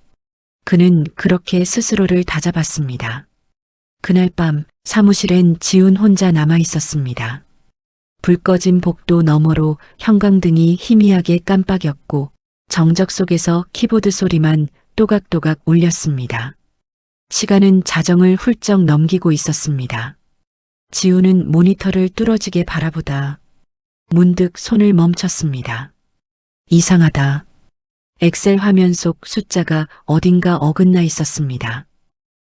그는 그렇게 스스로를 다잡았습니다. 그날 밤 사무실엔 지훈 혼자 남아 있었습니다. 불 꺼진 복도 너머로 형광등이 희미하게 깜빡였고 정적 속에서 키보드 소리만 또각또각 울렸습니다. 시간은 자정을 훌쩍 넘기고 있었습니다. 지훈은 모니터를 뚫어지게 바라보다 문득 손을 멈췄습니다. 이상하다. 엑셀 화면 속 숫자가 어딘가 어긋나 있었습니다.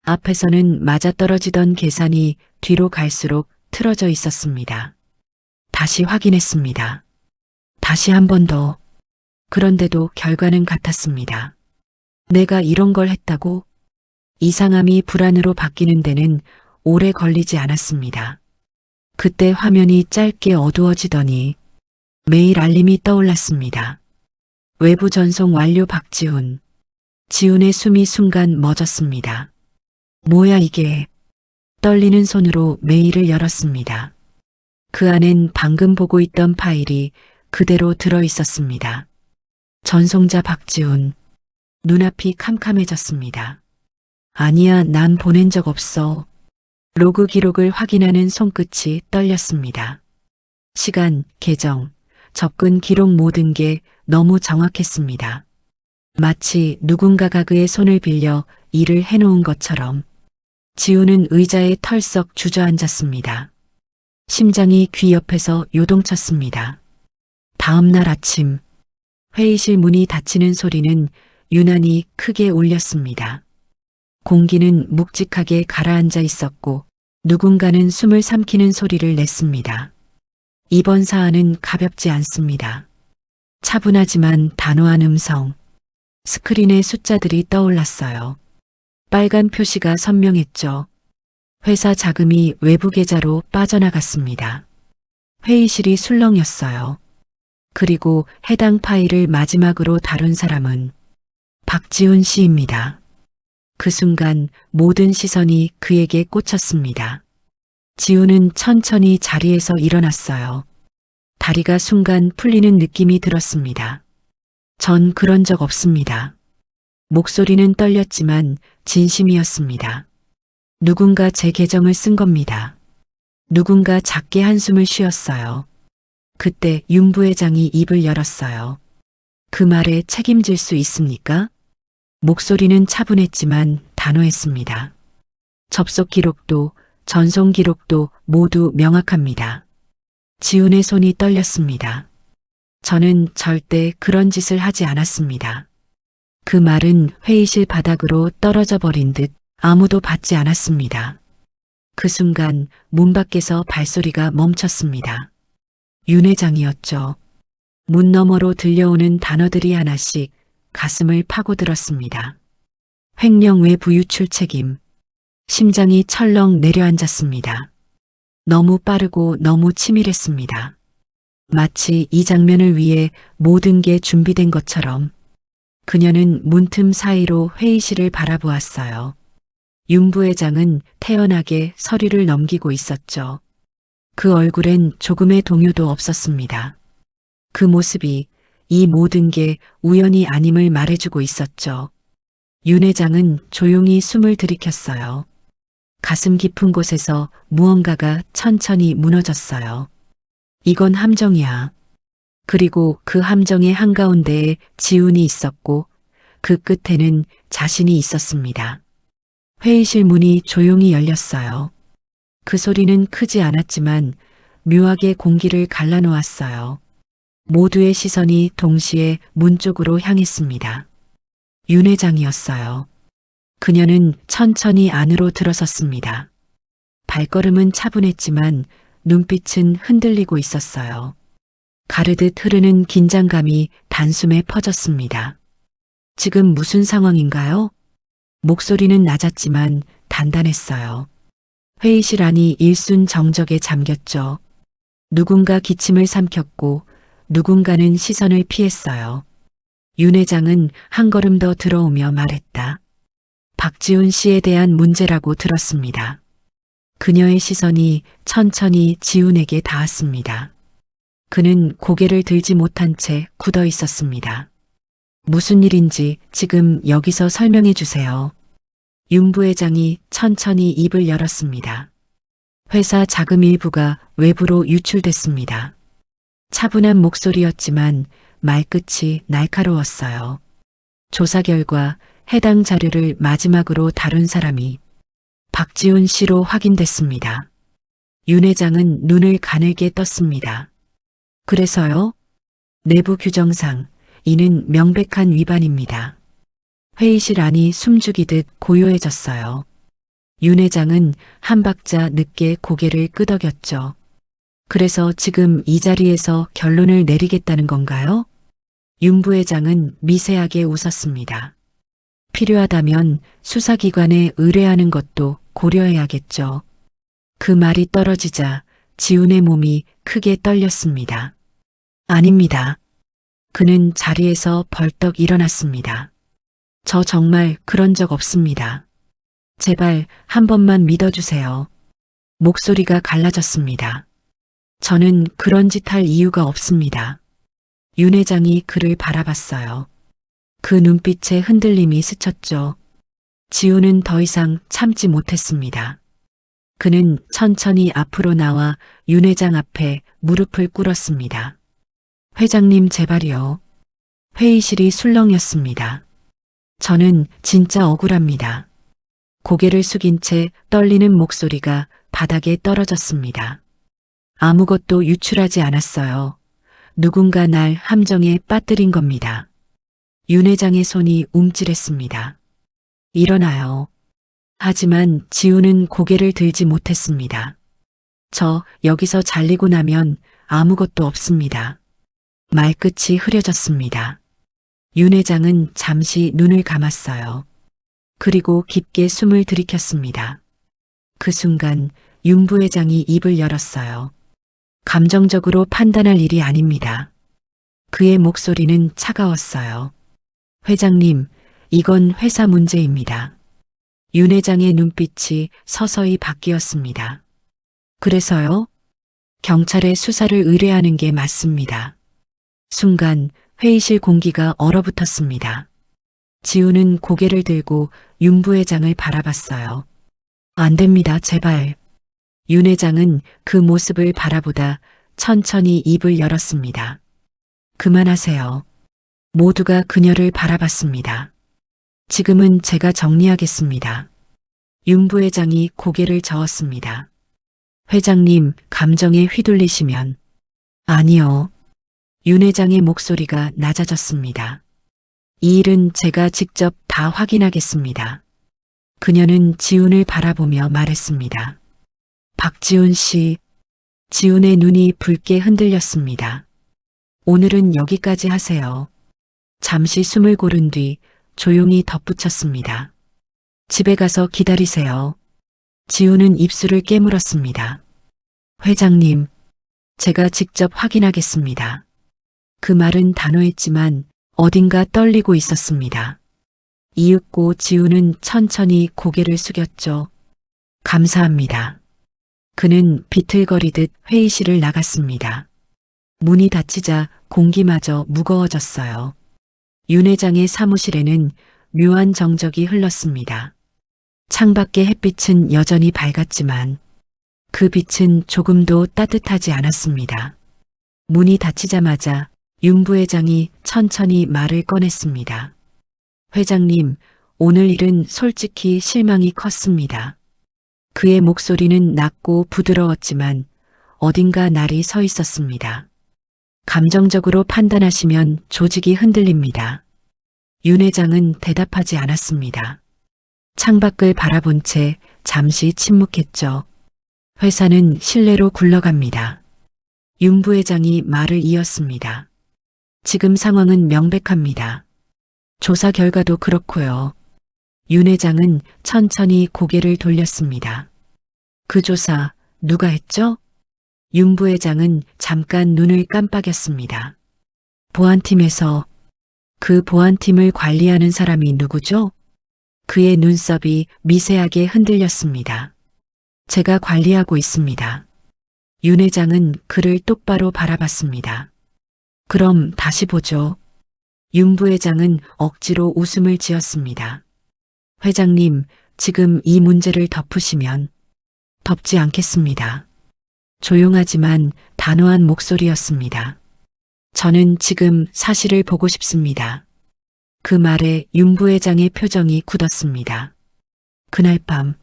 앞에서는 맞아떨어지던 계산이 뒤로 갈수록 틀어져 있었습니다. 다시 확인했습니다. 다시 한 번 더. 그런데도 결과는 같았습니다. 내가 이런 걸 했다고? 이상함이 불안으로 바뀌는 데는 오래 걸리지 않았습니다. 그때 화면이 짧게 어두워지더니 메일 알림이 떠올랐습니다. 외부 전송 완료 박지훈. 지훈의 숨이 순간 멎었습니다. 뭐야 이게? 떨리는 손으로 메일을 열었습니다. 그 안엔 방금 보고 있던 파일이 그대로 들어 있었습니다. 전송자 박지훈. 눈앞이 캄캄해졌습니다. 아니야, 난 보낸 적 없어. 로그 기록을 확인하는 손끝이 떨렸습니다. 시간, 계정, 접근 기록 모든 게 너무 정확했습니다. 마치 누군가가 그의 손을 빌려 일을 해놓은 것처럼. 지훈은 의자에 털썩 주저앉았습니다. 심장이 귀 옆에서 요동쳤습니다. 다음 날 아침 회의실 문이 닫히는 소리는 유난히 크게 울렸습니다. 공기는 묵직하게 가라앉아 있었고 누군가는 숨을 삼키는 소리를 냈습니다. 이번 사안은 가볍지 않습니다. 차분하지만 단호한 음성. 스크린에 숫자들이 떠올랐어요. 빨간 표시가 선명했죠. 회사 자금이 외부 계좌로 빠져나갔습니다. 회의실이 술렁였어요. 그리고 해당 파일을 마지막으로 다룬 사람은 박지훈 씨입니다. 그 순간 모든 시선이 그에게 꽂혔습니다. 지훈은 천천히 자리에서 일어났어요. 다리가 순간 풀리는 느낌이 들었습니다. 전 그런 적 없습니다. 목소리는 떨렸지만 진심이었습니다. 누군가 제 계정을 쓴 겁니다. 누군가 작게 한숨을 쉬었어요. 그때 윤 부회장이 입을 열었어요. 그 말에 책임질 수 있습니까? 목소리는 차분했지만 단호했습니다. 접속 기록도 전송 기록도 모두 명확합니다. 지훈의 손이 떨렸습니다. 저는 절대 그런 짓을 하지 않았습니다. 그 말은 회의실 바닥으로 떨어져 버린 듯 아무도 받지 않았습니다. 그 순간 문 밖에서 발소리가 멈췄습니다. 윤 회장이었죠. 문 너머로 들려오는 단어들이 하나씩 가슴을 파고들었습니다. 횡령 외부 유출 책임. 심장이 철렁 내려앉았습니다. 너무 빠르고 너무 치밀했습니다. 마치 이 장면을 위해 모든 게 준비된 것처럼. 그녀는 문틈 사이로 회의실을 바라보았어요. 윤 부회장은 태연하게 서류를 넘기고 있었죠. 그 얼굴엔 조금의 동요도 없었습니다. 그 모습이 이 모든 게 우연이 아님을 말해주고 있었죠. 윤 회장은 조용히 숨을 들이켰어요. 가슴 깊은 곳에서 무언가가 천천히 무너졌어요. 이건 함정이야. 그리고 그 함정의 한가운데에 지훈이 있었고 그 끝에는 자신이 있었습니다. 회의실 문이 조용히 열렸어요. 그 소리는 크지 않았지만 묘하게 공기를 갈라놓았어요. 모두의 시선이 동시에 문 쪽으로 향했습니다. 윤 회장이었어요. 그녀는 천천히 안으로 들어섰습니다. 발걸음은 차분했지만 눈빛은 흔들리고 있었어요. 가르듯 흐르는 긴장감이 단숨에 퍼졌습니다. 지금 무슨 상황인가요? 목소리는 낮았지만 단단했어요. 회의실 안이 일순 정적에 잠겼죠. 누군가 기침을 삼켰고 누군가는 시선을 피했어요. 윤 회장은 한 걸음 더 들어오며 말했다. 박지훈 씨에 대한 문제라고 들었습니다. 그녀의 시선이 천천히 지훈에게 닿았습니다. 그는 고개를 들지 못한 채 굳어 있었습니다. 무슨 일인지 지금 여기서 설명해 주세요. 윤 부회장이 천천히 입을 열었습니다. 회사 자금 일부가 외부로 유출됐습니다. 차분한 목소리였지만 말끝이 날카로웠어요. 조사 결과 해당 자료를 마지막으로 다룬 사람이 박지훈 씨로 확인됐습니다. 윤 회장은 눈을 가늘게 떴습니다. 그래서요? 내부 규정상 이는 명백한 위반입니다. 회의실 안이 숨죽이듯 고요해졌어요. 윤 회장은 한 박자 늦게 고개를 끄덕였죠. 그래서 지금 이 자리에서 결론을 내리겠다는 건가요? 윤 부회장은 미세하게 웃었습니다. 필요하다면 수사기관에 의뢰하는 것도 고려해야겠죠. 그 말이 떨어지자 지훈의 몸이 크게 떨렸습니다. 아닙니다. 그는 자리에서 벌떡 일어났습니다. 저 정말 그런 적 없습니다. 제발 한 번만 믿어주세요. 목소리가 갈라졌습니다. 저는 그런 짓 할 이유가 없습니다. 윤 회장이 그를 바라봤어요. 그 눈빛에 흔들림이 스쳤죠. 지훈은 더 이상 참지 못했습니다. 그는 천천히 앞으로 나와 윤 회장 앞에 무릎을 꿇었습니다. 회장님 제발요. 회의실이 술렁였습니다. 저는 진짜 억울합니다. 고개를 숙인 채 떨리는 목소리가 바닥에 떨어졌습니다. 아무것도 유출하지 않았어요. 누군가 날 함정에 빠뜨린 겁니다. 윤 회장의 손이 움찔했습니다. 일어나요. 하지만 지훈은 고개를 들지 못했습니다. 저 여기서 잘리고 나면 아무것도 없습니다. 말끝이 흐려졌습니다. 윤 회장은 잠시 눈을 감았어요. 그리고 깊게 숨을 들이켰습니다. 그 순간 윤 부회장이 입을 열었어요. 감정적으로 판단할 일이 아닙니다. 그의 목소리는 차가웠어요. 회장님, 이건 회사 문제입니다. 윤 회장의 눈빛이 서서히 바뀌었습니다. 그래서요? 경찰에 수사를 의뢰하는 게 맞습니다. 순간 회의실 공기가 얼어붙었습니다. 지훈은 고개를 들고 윤 부회장을 바라봤어요. 안 됩니다, 제발. 윤 회장은 그 모습을 바라보다 천천히 입을 열었습니다. 그만하세요. 모두가 그녀를 바라봤습니다. 지금은 제가 정리하겠습니다. 윤 부회장이 고개를 저었습니다. 회장님, 감정에 휘둘리시면. 아니요. 윤 회장의 목소리가 낮아졌습니다. 이 일은 제가 직접 다 확인하겠습니다. 그녀는 지훈을 바라보며 말했습니다. 박지훈 씨, 지훈의 눈이 붉게 흔들렸습니다. 오늘은 여기까지 하세요. 잠시 숨을 고른 뒤 조용히 덧붙였습니다. 집에 가서 기다리세요. 지훈은 입술을 깨물었습니다. 회장님, 제가 직접 확인하겠습니다. 그 말은 단호했지만 어딘가 떨리고 있었습니다. 이윽고 지훈은 천천히 고개를 숙였죠. 감사합니다. 그는 비틀거리듯 회의실을 나갔습니다. 문이 닫히자 공기마저 무거워졌어요. 윤 회장의 사무실에는 묘한 정적이 흘렀습니다. 창밖의 햇빛은 여전히 밝았지만 그 빛은 조금도 따뜻하지 않았습니다. 문이 닫히자마자 윤 부회장이 천천히 말을 꺼냈습니다. 회장님, 오늘 일은 솔직히 실망이 컸습니다. 그의 목소리는 낮고 부드러웠지만 어딘가 날이 서 있었습니다. 감정적으로 판단하시면 조직이 흔들립니다. 윤 회장은 대답하지 않았습니다. 창밖을 바라본 채 잠시 침묵했죠. 회사는 실내로 굴러갑니다. 윤 부회장이 말을 이었습니다. 지금 상황은 명백합니다. 조사 결과도 그렇고요. 윤 회장은 천천히 고개를 돌렸습니다. 그 조사 누가 했죠? 윤 부회장은 잠깐 눈을 깜빡였습니다. 보안팀에서. 그 보안팀을 관리하는 사람이 누구죠? 그의 눈썹이 미세하게 흔들렸습니다. 제가 관리하고 있습니다. 윤 회장은 그를 똑바로 바라봤습니다. 그럼 다시 보죠. 윤 부회장은 억지로 웃음을 지었습니다. 회장님, 지금 이 문제를 덮으시면 덮지 않겠습니다. 조용하지만 단호한 목소리였습니다. 저는 지금 사실을 보고 싶습니다. 그 말에 윤 부회장의 표정이 굳었습니다. 그날 밤,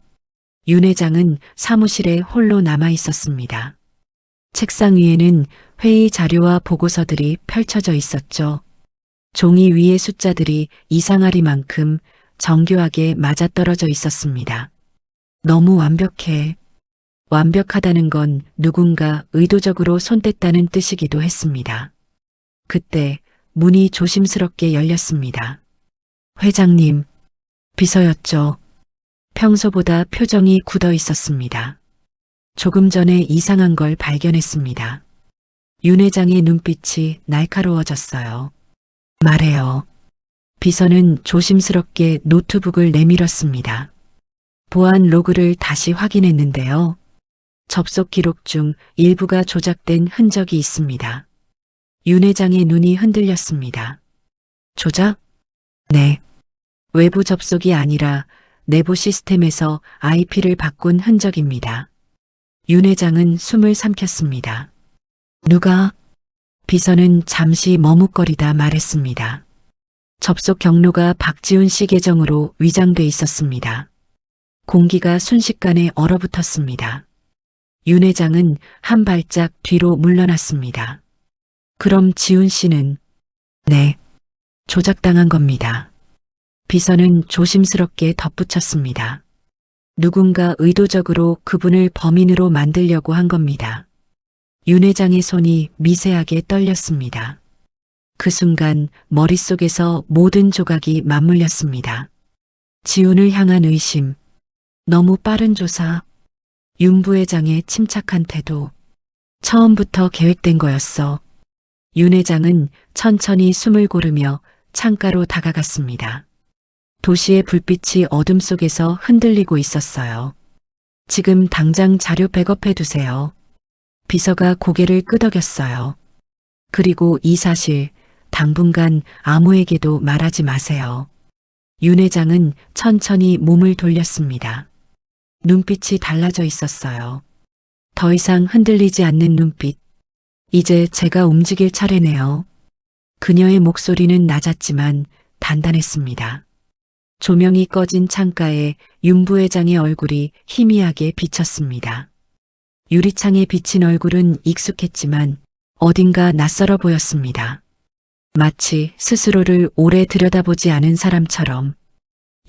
윤 회장은 사무실에 홀로 남아 있었습니다. 책상 위에는 회의 자료와 보고서들이 펼쳐져 있었죠. 종이 위의 숫자들이 이상하리만큼 정교하게 맞아떨어져 있었습니다. 너무 완벽해. 완벽하다는 건 누군가 의도적으로 손댔다는 뜻이기도 했습니다. 그때 문이 조심스럽게 열렸습니다. 회장님, 비서였죠. 평소보다 표정이 굳어 있었습니다. 조금 전에 이상한 걸 발견했습니다. 윤 회장의 눈빛이 날카로워졌어요. 말해요. 비서는 조심스럽게 노트북을 내밀었습니다. 보안 로그를 다시 확인했는데요. 접속 기록 중 일부가 조작된 흔적이 있습니다. 윤 회장의 눈이 흔들렸습니다. 조작? 네. 외부 접속이 아니라 내부 시스템에서 IP를 바꾼 흔적입니다. 윤 회장은 숨을 삼켰습니다. 누가? 비서는 잠시 머뭇거리다 말했습니다. 접속 경로가 박지훈 씨 계정으로 위장돼 있었습니다. 공기가 순식간에 얼어붙었습니다. 윤 회장은 한 발짝 뒤로 물러났습니다. 그럼 지훈 씨는? 네, 조작당한 겁니다. 비서는 조심스럽게 덧붙였습니다. 누군가 의도적으로 그분을 범인으로 만들려고 한 겁니다. 윤 회장의 손이 미세하게 떨렸습니다. 그 순간 머릿속에서 모든 조각이 맞물렸습니다. 지훈을 향한 의심, 너무 빠른 조사, 윤 부회장의 침착한 태도, 처음부터 계획된 거였어. 윤 회장은 천천히 숨을 고르며 창가로 다가갔습니다. 도시의 불빛이 어둠 속에서 흔들리고 있었어요. 지금 당장 자료 백업해 두세요. 비서가 고개를 끄덕였어요. 그리고 이 사실 당분간 아무에게도 말하지 마세요. 윤 회장은 천천히 몸을 돌렸습니다. 눈빛이 달라져 있었어요. 더 이상 흔들리지 않는 눈빛. 이제 제가 움직일 차례네요. 그녀의 목소리는 낮았지만 단단했습니다. 조명이 꺼진 창가에 윤 부회장의 얼굴이 희미하게 비쳤습니다. 유리창에 비친 얼굴은 익숙했지만 어딘가 낯설어 보였습니다. 마치 스스로를 오래 들여다보지 않은 사람처럼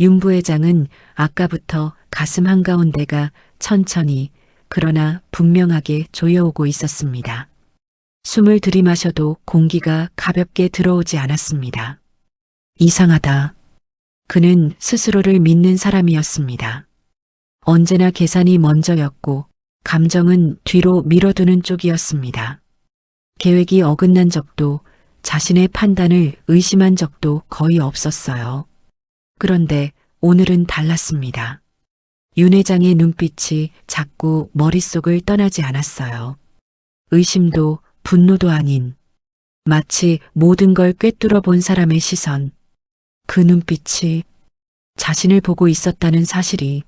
윤 부회장은 아까부터 가슴 한가운데가 천천히 그러나 분명하게 조여오고 있었습니다. 숨을 들이마셔도 공기가 가볍게 들어오지 않았습니다. 이상하다. 그는 스스로를 믿는 사람이었습니다. 언제나 계산이 먼저였고 감정은 뒤로 밀어두는 쪽이었습니다. 계획이 어긋난 적도 자신의 판단을 의심한 적도 거의 없었어요. 그런데 오늘은 달랐습니다. 윤 회장의 눈빛이 자꾸 머릿속을 떠나지 않았어요. 의심도 분노도 아닌 마치 모든 걸 꿰뚫어 본 사람의 시선. 그 눈빛이 자신을 보고 있었다는 사실이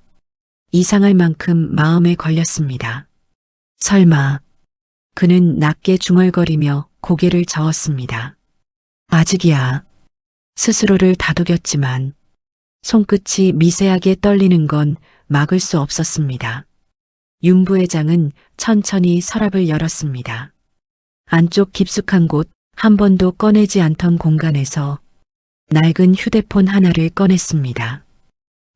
이상할 만큼 마음에 걸렸습니다. 설마. 그는 낮게 중얼거리며 고개를 저었습니다. 아직이야. 스스로를 다독였지만 손끝이 미세하게 떨리는 건 막을 수 없었습니다. 윤 부회장은 천천히 서랍을 열었습니다. 안쪽 깊숙한 곳 한 번도 꺼내지 않던 공간에서 낡은 휴대폰 하나를 꺼냈습니다.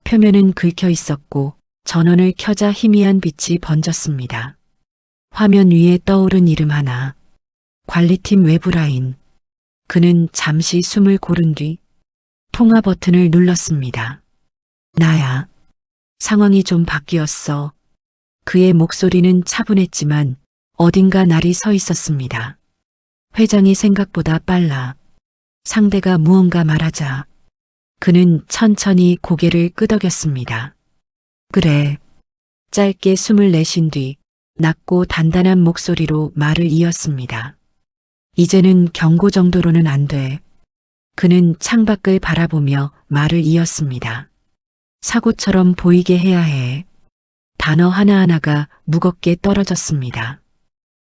표면은 긁혀 있었고 전원을 켜자 희미한 빛이 번졌습니다. 화면 위에 떠오른 이름 하나. 관리팀 외부 라인. 그는 잠시 숨을 고른 뒤 통화 버튼을 눌렀습니다. 나야. 상황이 좀 바뀌었어. 그의 목소리는 차분했지만 어딘가 날이 서 있었습니다. 회장이 생각보다 빨라. 상대가 무언가 말하자 그는 천천히 고개를 끄덕였습니다. 그래. 짧게 숨을 내쉰 뒤 낮고 단단한 목소리로 말을 이었습니다. 이제는 경고 정도로는 안 돼. 그는 창밖을 바라보며 말을 이었습니다. 사고처럼 보이게 해야 해. 단어 하나하나가 무겁게 떨어졌습니다.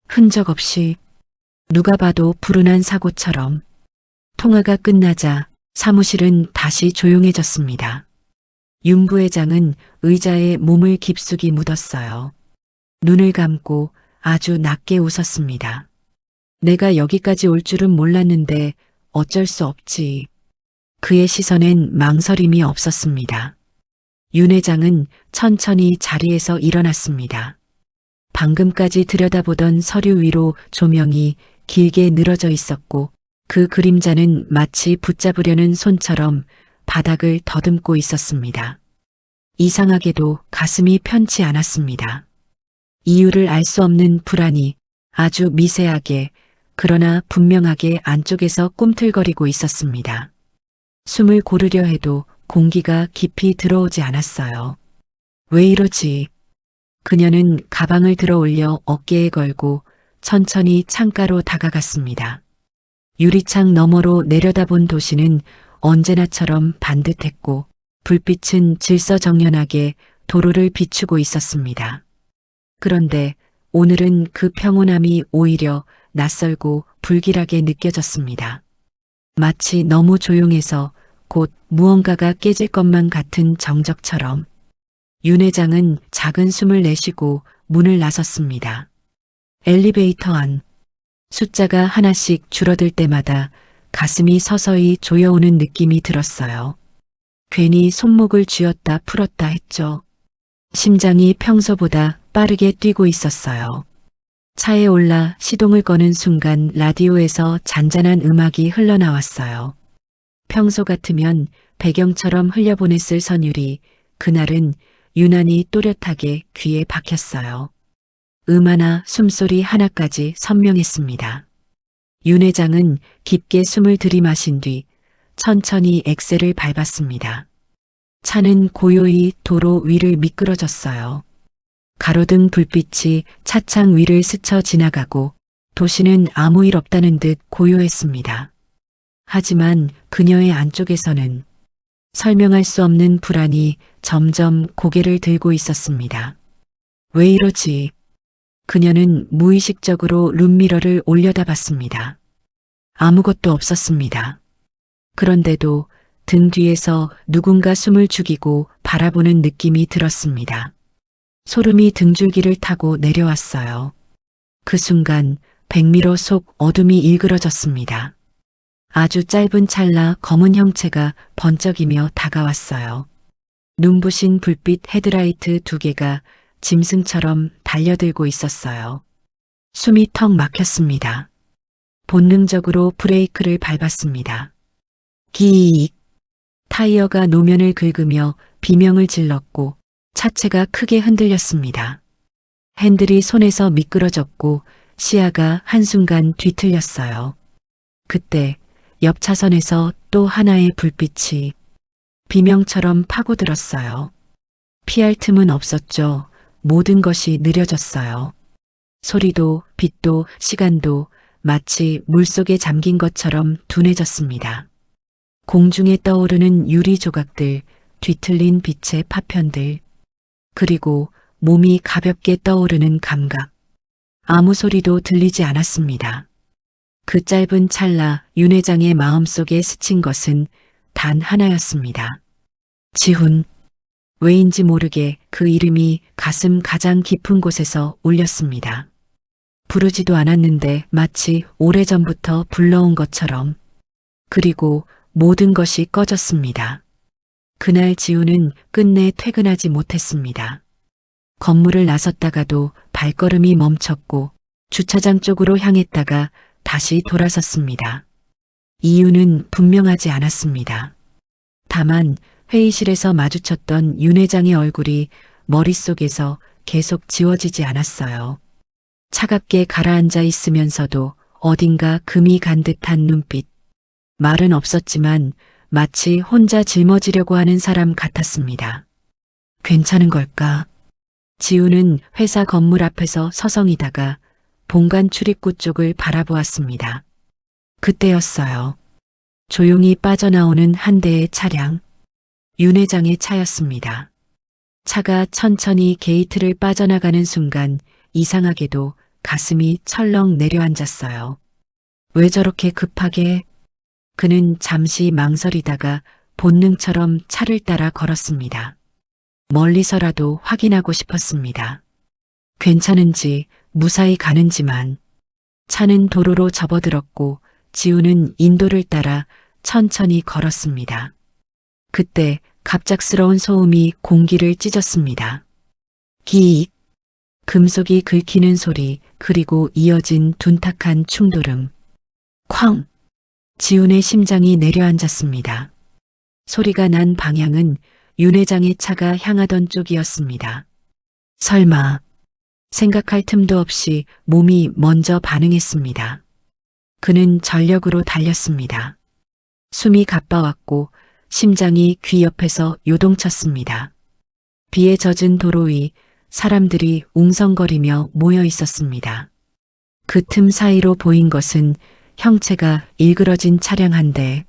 흔적 없이 누가 봐도 불운한 사고처럼. 통화가 끝나자 사무실은 다시 조용해졌습니다. 윤 부회장은 의자에 몸을 깊숙이 묻었어요. 눈을 감고 아주 낮게 웃었습니다. 내가 여기까지 올 줄은 몰랐는데 어쩔 수 없지. 그의 시선엔 망설임이 없었습니다. 윤 회장은 천천히 자리에서 일어났습니다. 방금까지 들여다보던 서류 위로 조명이 길게 늘어져 있었고 그 그림자는 마치 붙잡으려는 손처럼 바닥을 더듬고 있었습니다. 이상하게도 가슴이 편치 않았습니다. 이유를 알 수 없는 불안이 아주 미세하게 그러나 분명하게 안쪽에서 꿈틀거리고 있었습니다. 숨을 고르려 해도 공기가 깊이 들어오지 않았어요. 왜 이러지? 그녀는 가방을 들어 올려 어깨에 걸고 천천히 창가로 다가갔습니다. 유리창 너머로 내려다본 도시는 언제나처럼 반듯했고 불빛은 질서정연하게 도로를 비추고 있었습니다. 그런데 오늘은 그 평온함이 오히려 낯설고 불길하게 느껴졌습니다. 마치 너무 조용해서 곧 무언가가 깨질 것만 같은 정적처럼. 윤 회장은 작은 숨을 내쉬고 문을 나섰습니다. 엘리베이터 안. 숫자가 하나씩 줄어들 때마다 가슴이 서서히 조여오는 느낌이 들었어요. 괜히 손목을 쥐었다 풀었다 했죠. 심장이 평소보다 빠르게 뛰고 있었어요. 차에 올라 시동을 거는 순간 라디오에서 잔잔한 음악이 흘러나왔어요. 평소 같으면 배경처럼 흘려보냈을 선율이 그날은 유난히 또렷하게 귀에 박혔어요. 하나, 숨소리 하나까지 선명했습니다. 윤 회장은 깊게 숨을 들이마신 뒤 천천히 엑셀을 밟았습니다. 차는 고요히 도로 위를 미끄러졌어요. 가로등 불빛이 차창 위를 스쳐 지나가고 도시는 아무 일 없다는 듯 고요했습니다. 하지만 그녀의 안쪽에서는 설명할 수 없는 불안이 점점 고개를 들고 있었습니다. 왜 이러지? 그녀는 무의식적으로 룸미러를 올려다봤습니다. 아무것도 없었습니다. 그런데도 등 뒤에서 누군가 숨을 죽이고 바라보는 느낌이 들었습니다. 소름이 등줄기를 타고 내려왔어요. 그 순간 백미러 속 어둠이 일그러졌습니다. 아주 짧은 찰나 검은 형체가 번쩍이며 다가왔어요. 눈부신 불빛 헤드라이트 2개가 짐승처럼 달려들고 있었어요. 숨이 턱 막혔습니다. 본능적으로 브레이크를 밟았습니다. 기익. 타이어가 노면을 긁으며 비명을 질렀고 차체가 크게 흔들렸습니다. 핸들이 손에서 미끄러졌고 시야가 한순간 뒤틀렸어요. 그때 옆 차선에서 또 하나의 불빛이 비명처럼 파고들었어요. 피할 틈은 없었죠. 모든 것이 느려졌어요. 소리도 빛도 시간도 마치 물속에 잠긴 것처럼 둔해졌습니다. 공중에 떠오르는 유리 조각들, 뒤틀린 빛의 파편들, 그리고 몸이 가볍게 떠오르는 감각. 아무 소리도 들리지 않았습니다. 그 짧은 찰나 윤 회장의 마음속에 스친 것은 단 하나였습니다. 지훈. 왜인지 모르게 그 이름이 가슴 가장 깊은 곳에서 울렸습니다. 부르지도 않았는데 마치 오래전부터 불러온 것처럼. 그리고 모든 것이 꺼졌습니다. 그날 지훈은 끝내 퇴근하지 못했습니다. 건물을 나섰다가도 발걸음이 멈췄고 주차장 쪽으로 향했다가 다시 돌아섰습니다. 이유는 분명하지 않았습니다. 다만 회의실에서 마주쳤던 윤 회장의 얼굴이 머릿속에서 계속 지워지지 않았어요. 차갑게 가라앉아 있으면서도 어딘가 금이 간 듯한 눈빛. 말은 없었지만 마치 혼자 짊어지려고 하는 사람 같았습니다. 괜찮은 걸까? 지우는 회사 건물 앞에서 서성이다가 본관 출입구 쪽을 바라보았습니다. 그때였어요. 조용히 빠져나오는 한 대의 차량. 윤 회장의 차였습니다. 차가 천천히 게이트를 빠져나가는 순간 이상하게도 가슴이 철렁 내려앉았어요. 왜 저렇게 급하게? 그는 잠시 망설이다가 본능처럼 차를 따라 걸었습니다. 멀리서라도 확인하고 싶었습니다. 괜찮은지, 무사히 가는지만. 차는 도로로 접어들었고 지우는 인도를 따라 천천히 걸었습니다. 그때 갑작스러운 소음이 공기를 찢었습니다. 기익, 금속이 긁히는 소리, 그리고 이어진 둔탁한 충돌음. 쾅! 지훈의 심장이 내려앉았습니다. 소리가 난 방향은 윤 회장의 차가 향하던 쪽이었습니다. 설마, 생각할 틈도 없이 몸이 먼저 반응했습니다. 그는 전력으로 달렸습니다. 숨이 가빠왔고 심장이 귀 옆에서 요동쳤습니다. 비에 젖은 도로 위 사람들이 웅성거리며 모여 있었습니다. 그 틈 사이로 보인 것은 형체가 일그러진 차량 한 대,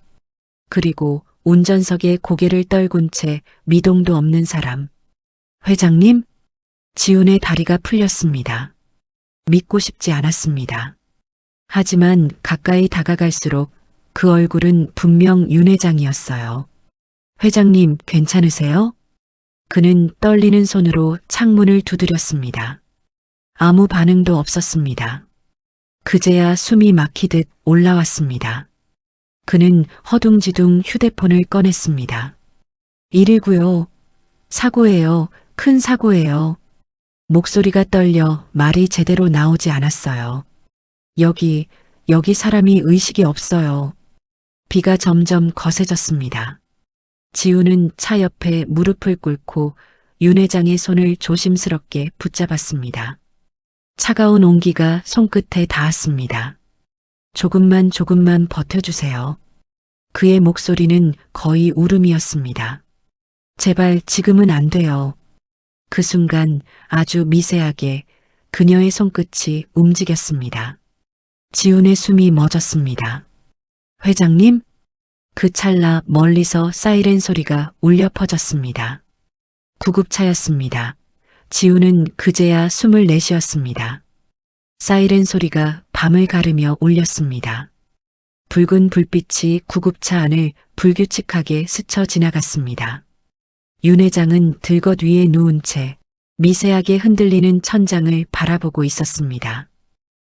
그리고 운전석에 고개를 떨군 채 미동도 없는 사람. 회장님? 지훈의 다리가 풀렸습니다. 믿고 싶지 않았습니다. 하지만 가까이 다가갈수록 그 얼굴은 분명 윤 회장이었어요. 회장님, 괜찮으세요? 그는 떨리는 손으로 창문을 두드렸습니다. 아무 반응도 없었습니다. 그제야 숨이 막히듯 올라왔습니다. 그는 허둥지둥 휴대폰을 꺼냈습니다. 119요. 사고예요. 큰 사고예요. 목소리가 떨려 말이 제대로 나오지 않았어요. 여기 사람이 의식이 없어요. 비가 점점 거세졌습니다. 지우는 차 옆에 무릎을 꿇고 윤 회장의 손을 조심스럽게 붙잡았습니다. 차가운 온기가 손끝에 닿았습니다. 조금만 버텨주세요. 그의 목소리는 거의 울음이었습니다. 제발 지금은 안 돼요. 그 순간 아주 미세하게 그녀의 손끝이 움직였습니다. 지훈의 숨이 멎었습니다. 회장님? 그 찰나 멀리서 사이렌 소리가 울려 퍼졌습니다. 구급차였습니다. 지훈은 그제야 숨을 내쉬었습니다. 사이렌 소리가 밤을 가르며 울렸습니다. 붉은 불빛이 구급차 안을 불규칙하게 스쳐 지나갔습니다. 윤 회장은 들것 위에 누운 채 미세하게 흔들리는 천장을 바라보고 있었습니다.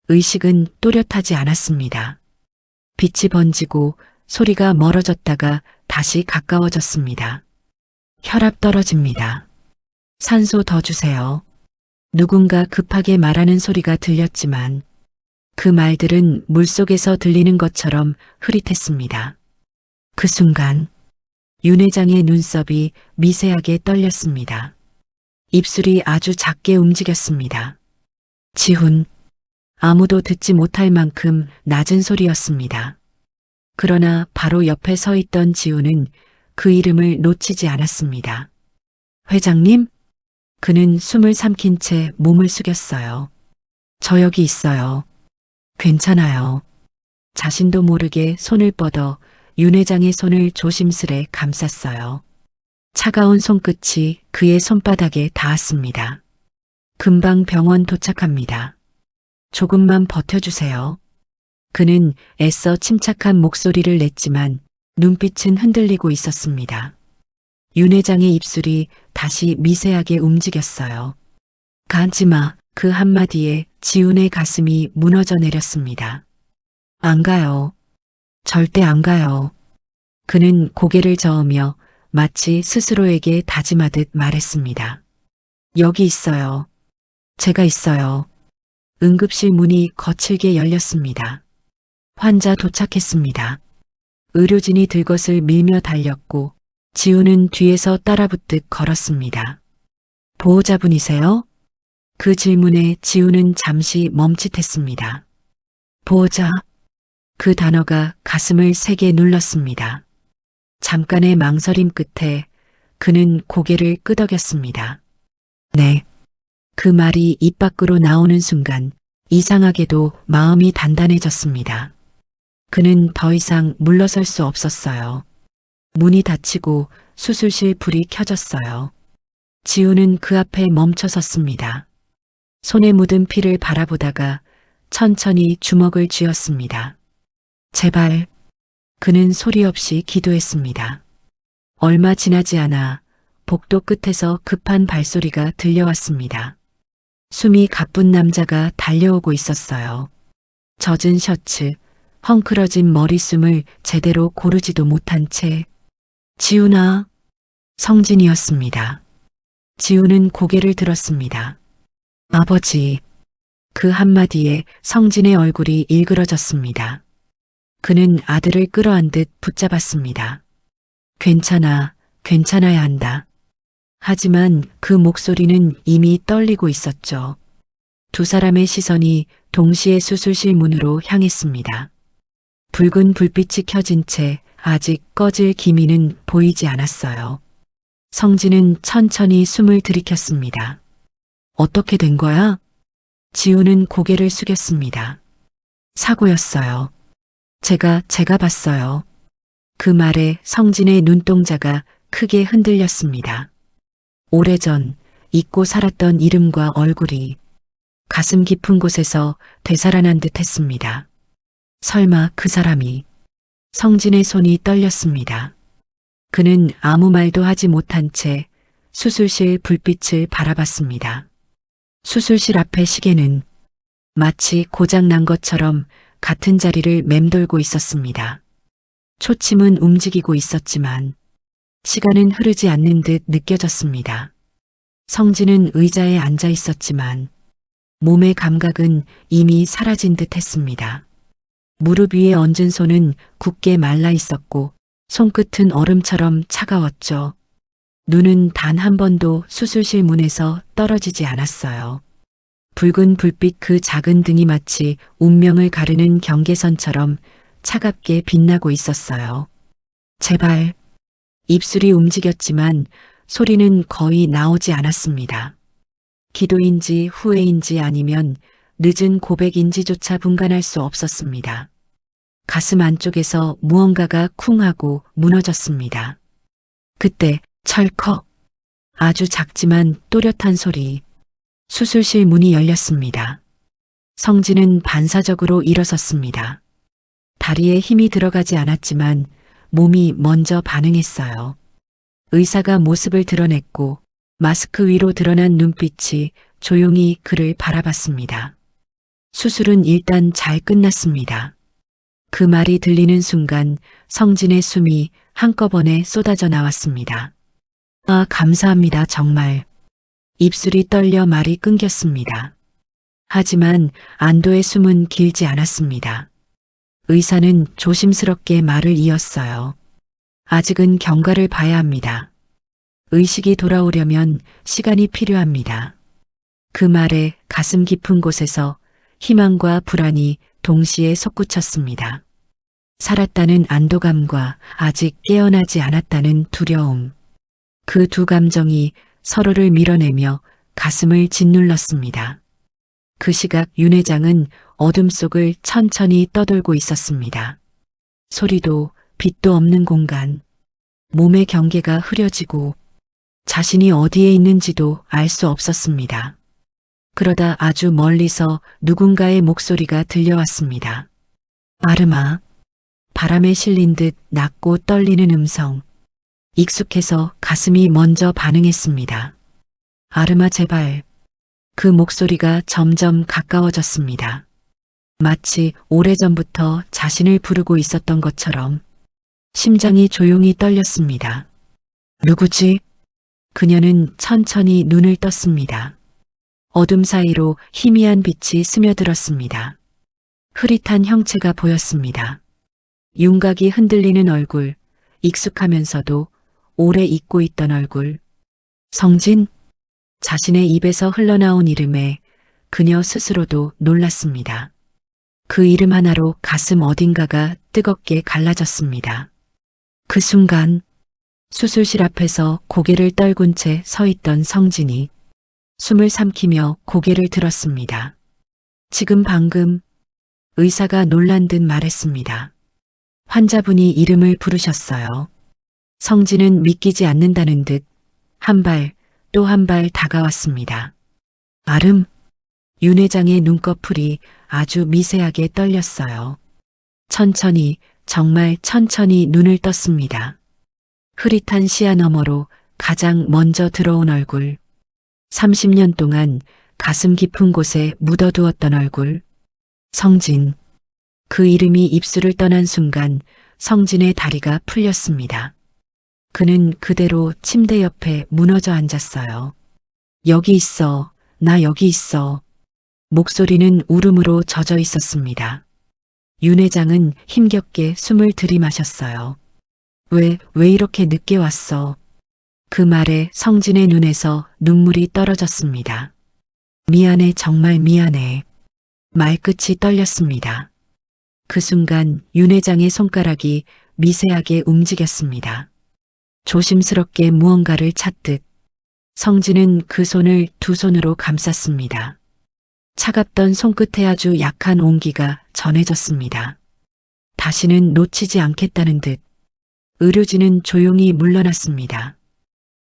의식은 또렷하지 않았습니다. 빛이 번지고 소리가 멀어졌다가 다시 가까워졌습니다. 혈압 떨어집니다. 산소 더 주세요. 누군가 급하게 말하는 소리가 들렸지만 그 말들은 물속에서 들리는 것처럼 흐릿했습니다. 그 순간 윤 회장의 눈썹이 미세하게 떨렸습니다. 입술이 아주 작게 움직였습니다. 지훈, 아무도 듣지 못할 만큼 낮은 소리였습니다. 그러나 바로 옆에 서 있던 지훈은 그 이름을 놓치지 않았습니다. 회장님? 그는 숨을 삼킨 채 몸을 숙였어요. 저 여기 있어요. 괜찮아요. 자신도 모르게 손을 뻗어 윤 회장의 손을 조심스레 감쌌어요. 차가운 손끝이 그의 손바닥에 닿았습니다. 금방 병원 도착합니다. 조금만 버텨주세요. 그는 애써 침착한 목소리를 냈지만 눈빛은 흔들리고 있었습니다. 윤 회장의 입술이 다시 미세하게 움직였어요. 가지마. 그 한마디에 지훈의 가슴이 무너져 내렸습니다. 안 가요. 절대 안 가요. 그는 고개를 저으며 마치 스스로에게 다짐하듯 말했습니다. 여기 있어요. 제가 있어요. 응급실 문이 거칠게 열렸습니다. 환자 도착했습니다. 의료진이 들것을 밀며 달렸고 지우는 뒤에서 따라붙듯 걸었습니다. 보호자분이세요? 그 질문에 지우는 잠시 멈칫했습니다. 보호자. 그 단어가 가슴을 세게 눌렀습니다. 잠깐의 망설임 끝에 그는 고개를 끄덕였습니다. 네. 그 말이 입 밖으로 나오는 순간 이상하게도 마음이 단단해졌습니다. 그는 더 이상 물러설 수 없었어요. 문이 닫히고 수술실 불이 켜졌어요. 지우는 그 앞에 멈춰 섰습니다. 손에 묻은 피를 바라보다가 천천히 주먹을 쥐었습니다. 제발. 그는 소리 없이 기도했습니다. 얼마 지나지 않아 복도 끝에서 급한 발소리가 들려왔습니다. 숨이 가쁜 남자가 달려오고 있었어요. 젖은 셔츠, 헝클어진 머리숱을 제대로 고르지도 못한 채 지훈아. 성진이었습니다. 지훈은 고개를 들었습니다. 아버지. 그 한마디에 성진의 얼굴이 일그러졌습니다. 그는 아들을 끌어안듯 붙잡았습니다. 괜찮아, 괜찮아야 한다. 하지만 그 목소리는 이미 떨리고 있었죠. 두 사람의 시선이 동시에 수술실 문으로 향했습니다. 붉은 불빛이 켜진 채 아직 꺼질 기미는 보이지 않았어요. 성진은 천천히 숨을 들이켰습니다. 어떻게 된 거야? 지우는 고개를 숙였습니다. 사고였어요. 제가 봤어요. 그 말에 성진의 눈동자가 크게 흔들렸습니다. 오래전 잊고 살았던 이름과 얼굴이 가슴 깊은 곳에서 되살아난 듯 했습니다. 설마 그 사람이. 성진의 손이 떨렸습니다. 그는 아무 말도 하지 못한 채 수술실 불빛을 바라봤습니다. 수술실 앞의 시계는 마치 고장난 것처럼 같은 자리를 맴돌고 있었습니다. 초침은 움직이고 있었지만 시간은 흐르지 않는 듯 느껴졌습니다. 성진은 의자에 앉아 있었지만 몸의 감각은 이미 사라진 듯 했습니다. 무릎 위에 얹은 손은 굳게 말라 있었고 손끝은 얼음처럼 차가웠죠. 눈은 단 한 번도 수술실 문에서 떨어지지 않았어요. 붉은 불빛 그 작은 등이 마치 운명을 가르는 경계선처럼 차갑게 빛나고 있었어요. 제발. 입술이 움직였지만 소리는 거의 나오지 않았습니다. 기도인지 후회인지 아니면 늦은 고백인지조차 분간할 수 없었습니다. 가슴 안쪽에서 무언가가 쿵 하고 무너졌습니다. 그때 철컥. 아주 작지만 또렷한 소리. 수술실 문이 열렸습니다. 성진은 반사적으로 일어섰습니다. 다리에 힘이 들어가지 않았지만 몸이 먼저 반응했어요. 의사가 모습을 드러냈고 마스크 위로 드러난 눈빛이 조용히 그를 바라봤습니다. 수술은 일단 잘 끝났습니다. 그 말이 들리는 순간 성진의 숨이 한꺼번에 쏟아져 나왔습니다. 아, 감사합니다, 정말. 입술이 떨려 말이 끊겼습니다. 하지만 안도의 숨은 길지 않았습니다. 의사는 조심스럽게 말을 이었어요. 아직은 경과를 봐야 합니다. 의식이 돌아오려면 시간이 필요합니다. 그 말에 가슴 깊은 곳에서 희망과 불안이 동시에 솟구쳤습니다. 살았다는 안도감과 아직 깨어나지 않았다는 두려움. 그 두 감정이 서로를 밀어내며 가슴을 짓눌렀습니다. 그 시각 윤 회장은 어둠 속을 천천히 떠돌고 있었습니다. 소리도 빛도 없는 공간. 몸의 경계가 흐려지고 자신이 어디에 있는지도 알 수 없었습니다. 그러다 아주 멀리서 누군가의 목소리가 들려왔습니다. 아르마. 바람에 실린 듯 낮고 떨리는 음성. 익숙해서 가슴이 먼저 반응했습니다. 아르마, 제발. 그 목소리가 점점 가까워졌습니다. 마치 오래전부터 자신을 부르고 있었던 것처럼 심장이 조용히 떨렸습니다. 누구지? 그녀는 천천히 눈을 떴습니다. 어둠 사이로 희미한 빛이 스며들었습니다. 흐릿한 형체가 보였습니다. 윤곽이 흔들리는 얼굴, 익숙하면서도 오래 잊고 있던 얼굴. 성진? 자신의 입에서 흘러나온 이름에 그녀 스스로도 놀랐습니다. 그 이름 하나로 가슴 어딘가가 뜨겁게 갈라졌습니다. 그 순간 수술실 앞에서 고개를 떨군 채 서 있던 성진이 숨을 삼키며 고개를 들었습니다. 지금 방금 의사가 놀란 듯 말했습니다. 환자분이 이름을 부르셨어요. 성진은 믿기지 않는다는 듯 한 발 또 한 발 다가왔습니다. 아름, 윤 회장의 눈꺼풀이 아주 미세하게 떨렸어요. 천천히, 정말 천천히 눈을 떴습니다. 흐릿한 시야 너머로 가장 먼저 들어온 얼굴. 30년 동안 가슴 깊은 곳에 묻어두었던 얼굴. 성진. 그 이름이 입술을 떠난 순간 성진의 다리가 풀렸습니다. 그는 그대로 침대 옆에 무너져 앉았어요. 여기 있어. 나 여기 있어. 목소리는 울음으로 젖어 있었습니다. 윤 회장은 힘겹게 숨을 들이마셨어요. 왜 이렇게 늦게 왔어? 그 말에 성진의 눈에서 눈물이 떨어졌습니다. 미안해, 정말 미안해. 말끝이 떨렸습니다. 그 순간 윤 회장의 손가락이 미세하게 움직였습니다. 조심스럽게 무언가를 찾듯 성진은 그 손을 두 손으로 감쌌습니다. 차갑던 손끝에 아주 약한 온기가 전해졌습니다. 다시는 놓치지 않겠다는 듯 의료진은 조용히 물러났습니다.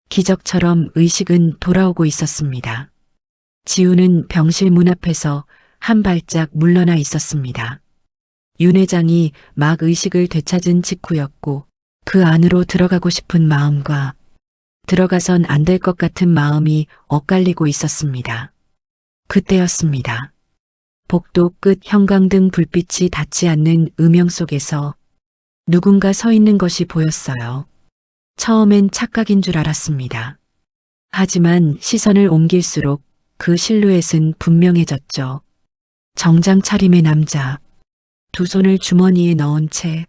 기적처럼 의식은 돌아오고 있었습니다. 지우는 병실 문 앞에서 한 발짝 물러나 있었습니다. 윤 회장이 막 의식을 되찾은 직후였고 그 안으로 들어가고 싶은 마음과 들어가선 안 될 것 같은 마음이 엇갈리고 있었습니다. 그때였습니다. 복도 끝 형광등 불빛이 닿지 않는 음영 속에서 누군가 서 있는 것이 보였어요. 처음엔 착각인 줄 알았습니다. 하지만 시선을 옮길수록 그 실루엣은 분명해졌죠. 정장 차림의 남자, 두 손을 주머니에 넣은 채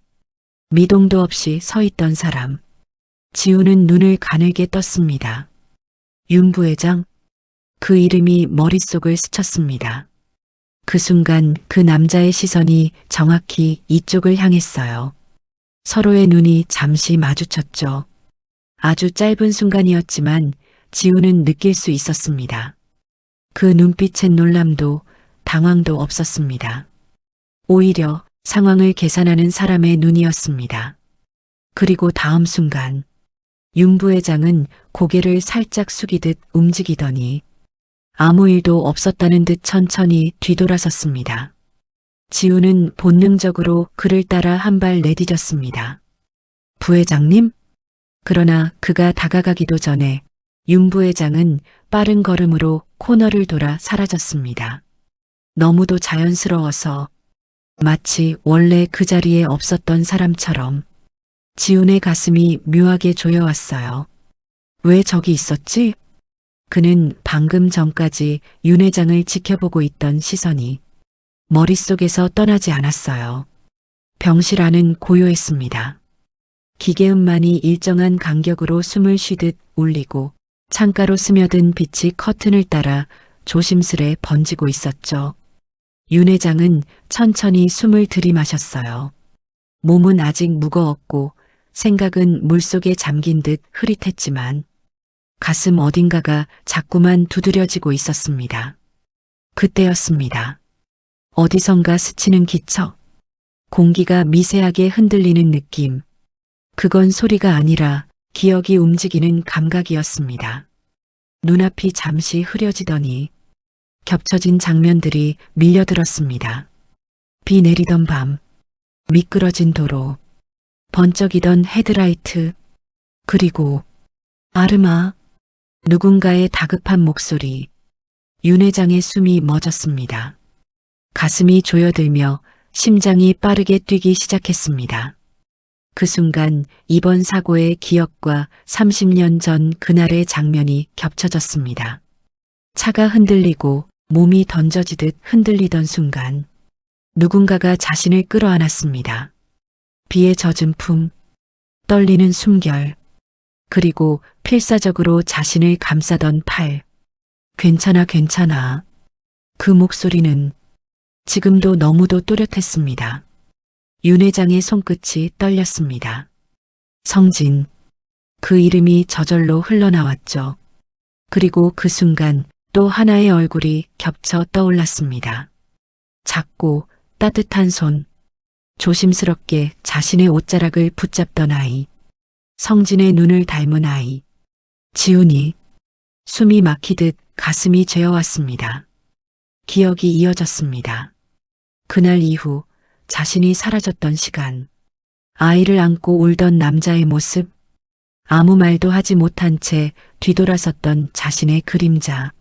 미동도 없이 서 있던 사람. 지우는 눈을 가늘게 떴습니다. 윤 부회장? 그 이름이 머릿속을 스쳤습니다. 그 순간 그 남자의 시선이 정확히 이쪽을 향했어요. 서로의 눈이 잠시 마주쳤죠. 아주 짧은 순간이었지만 지우는 느낄 수 있었습니다. 그 눈빛엔 놀람도 당황도 없었습니다. 오히려 상황을 계산하는 사람의 눈이었습니다. 그리고 다음 순간 윤 부회장은 고개를 살짝 숙이듯 움직이더니 아무 일도 없었다는 듯 천천히 뒤돌아섰습니다. 지우는 본능적으로 그를 따라 한 발 내디뎠습니다. 부회장님? 그러나 그가 다가가기도 전에 윤 부회장은 빠른 걸음으로 코너를 돌아 사라졌습니다. 너무도 자연스러워서 마치 원래 그 자리에 없었던 사람처럼 지훈의 가슴이 묘하게 조여왔어요. 왜 저기 있었지? 그는 방금 전까지 윤 회장을 지켜보고 있던 시선이 머릿속에서 떠나지 않았어요. 병실 안은 고요했습니다. 기계음만이 일정한 간격으로 숨을 쉬듯 울리고 창가로 스며든 빛이 커튼을 따라 조심스레 번지고 있었죠. 윤 회장은 천천히 숨을 들이마셨어요. 몸은 아직 무거웠고 생각은 물속에 잠긴 듯 흐릿했지만 가슴 어딘가가 자꾸만 두드려지고 있었습니다. 그때였습니다. 어디선가 스치는 기척, 공기가 미세하게 흔들리는 느낌. 그건 소리가 아니라 기억이 움직이는 감각이었습니다. 눈앞이 잠시 흐려지더니 겹쳐진 장면들이 밀려들었습니다. 비 내리던 밤, 미끄러진 도로, 번쩍이던 헤드라이트, 그리고 아르마, 누군가의 다급한 목소리. 윤 회장의 숨이 멎었습니다. 가슴이 조여들며 심장이 빠르게 뛰기 시작했습니다. 그 순간 이번 사고의 기억과 30년 전 그날의 장면이 겹쳐졌습니다. 차가 흔들리고 몸이 던져지듯 흔들리던 순간 누군가가 자신을 끌어안았습니다. 비에 젖은 품, 떨리는 숨결, 그리고 필사적으로 자신을 감싸던 팔. 괜찮아, 괜찮아. 그 목소리는 지금도 너무도 또렷했습니다. 윤 회장의 손끝이 떨렸습니다. 성진. 그 이름이 저절로 흘러나왔죠. 그리고 그 순간 또 하나의 얼굴이 겹쳐 떠올랐습니다. 작고 따뜻한 손, 조심스럽게 자신의 옷자락을 붙잡던 아이, 성진의 눈을 닮은 아이, 지훈이. 숨이 막히듯 가슴이 죄어왔습니다. 기억이 이어졌습니다. 그날 이후 자신이 사라졌던 시간, 아이를 안고 울던 남자의 모습, 아무 말도 하지 못한 채 뒤돌아섰던 자신의 그림자.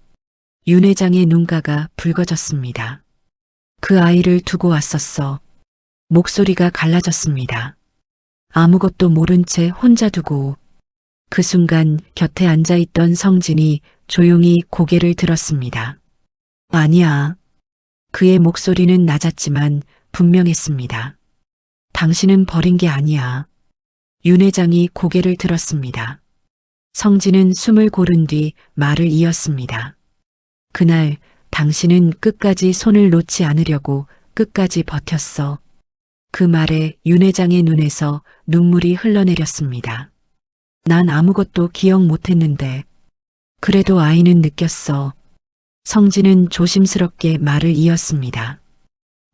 윤 회장의 눈가가 붉어졌습니다. 그 아이를 두고 왔었어. 목소리가 갈라졌습니다. 아무것도 모른 채 혼자 두고. 그 순간 곁에 앉아있던 성진이 조용히 고개를 들었습니다. 아니야. 그의 목소리는 낮았지만 분명했습니다. 당신은 버린 게 아니야. 윤 회장이 고개를 들었습니다. 성진은 숨을 고른 뒤 말을 이었습니다. 그날 당신은 끝까지 손을 놓지 않으려고 끝까지 버텼어. 그 말에 윤 회장의 눈에서 눈물이 흘러내렸습니다. 난 아무것도 기억 못했는데 그래도 아이는 느꼈어. 성진은 조심스럽게 말을 이었습니다.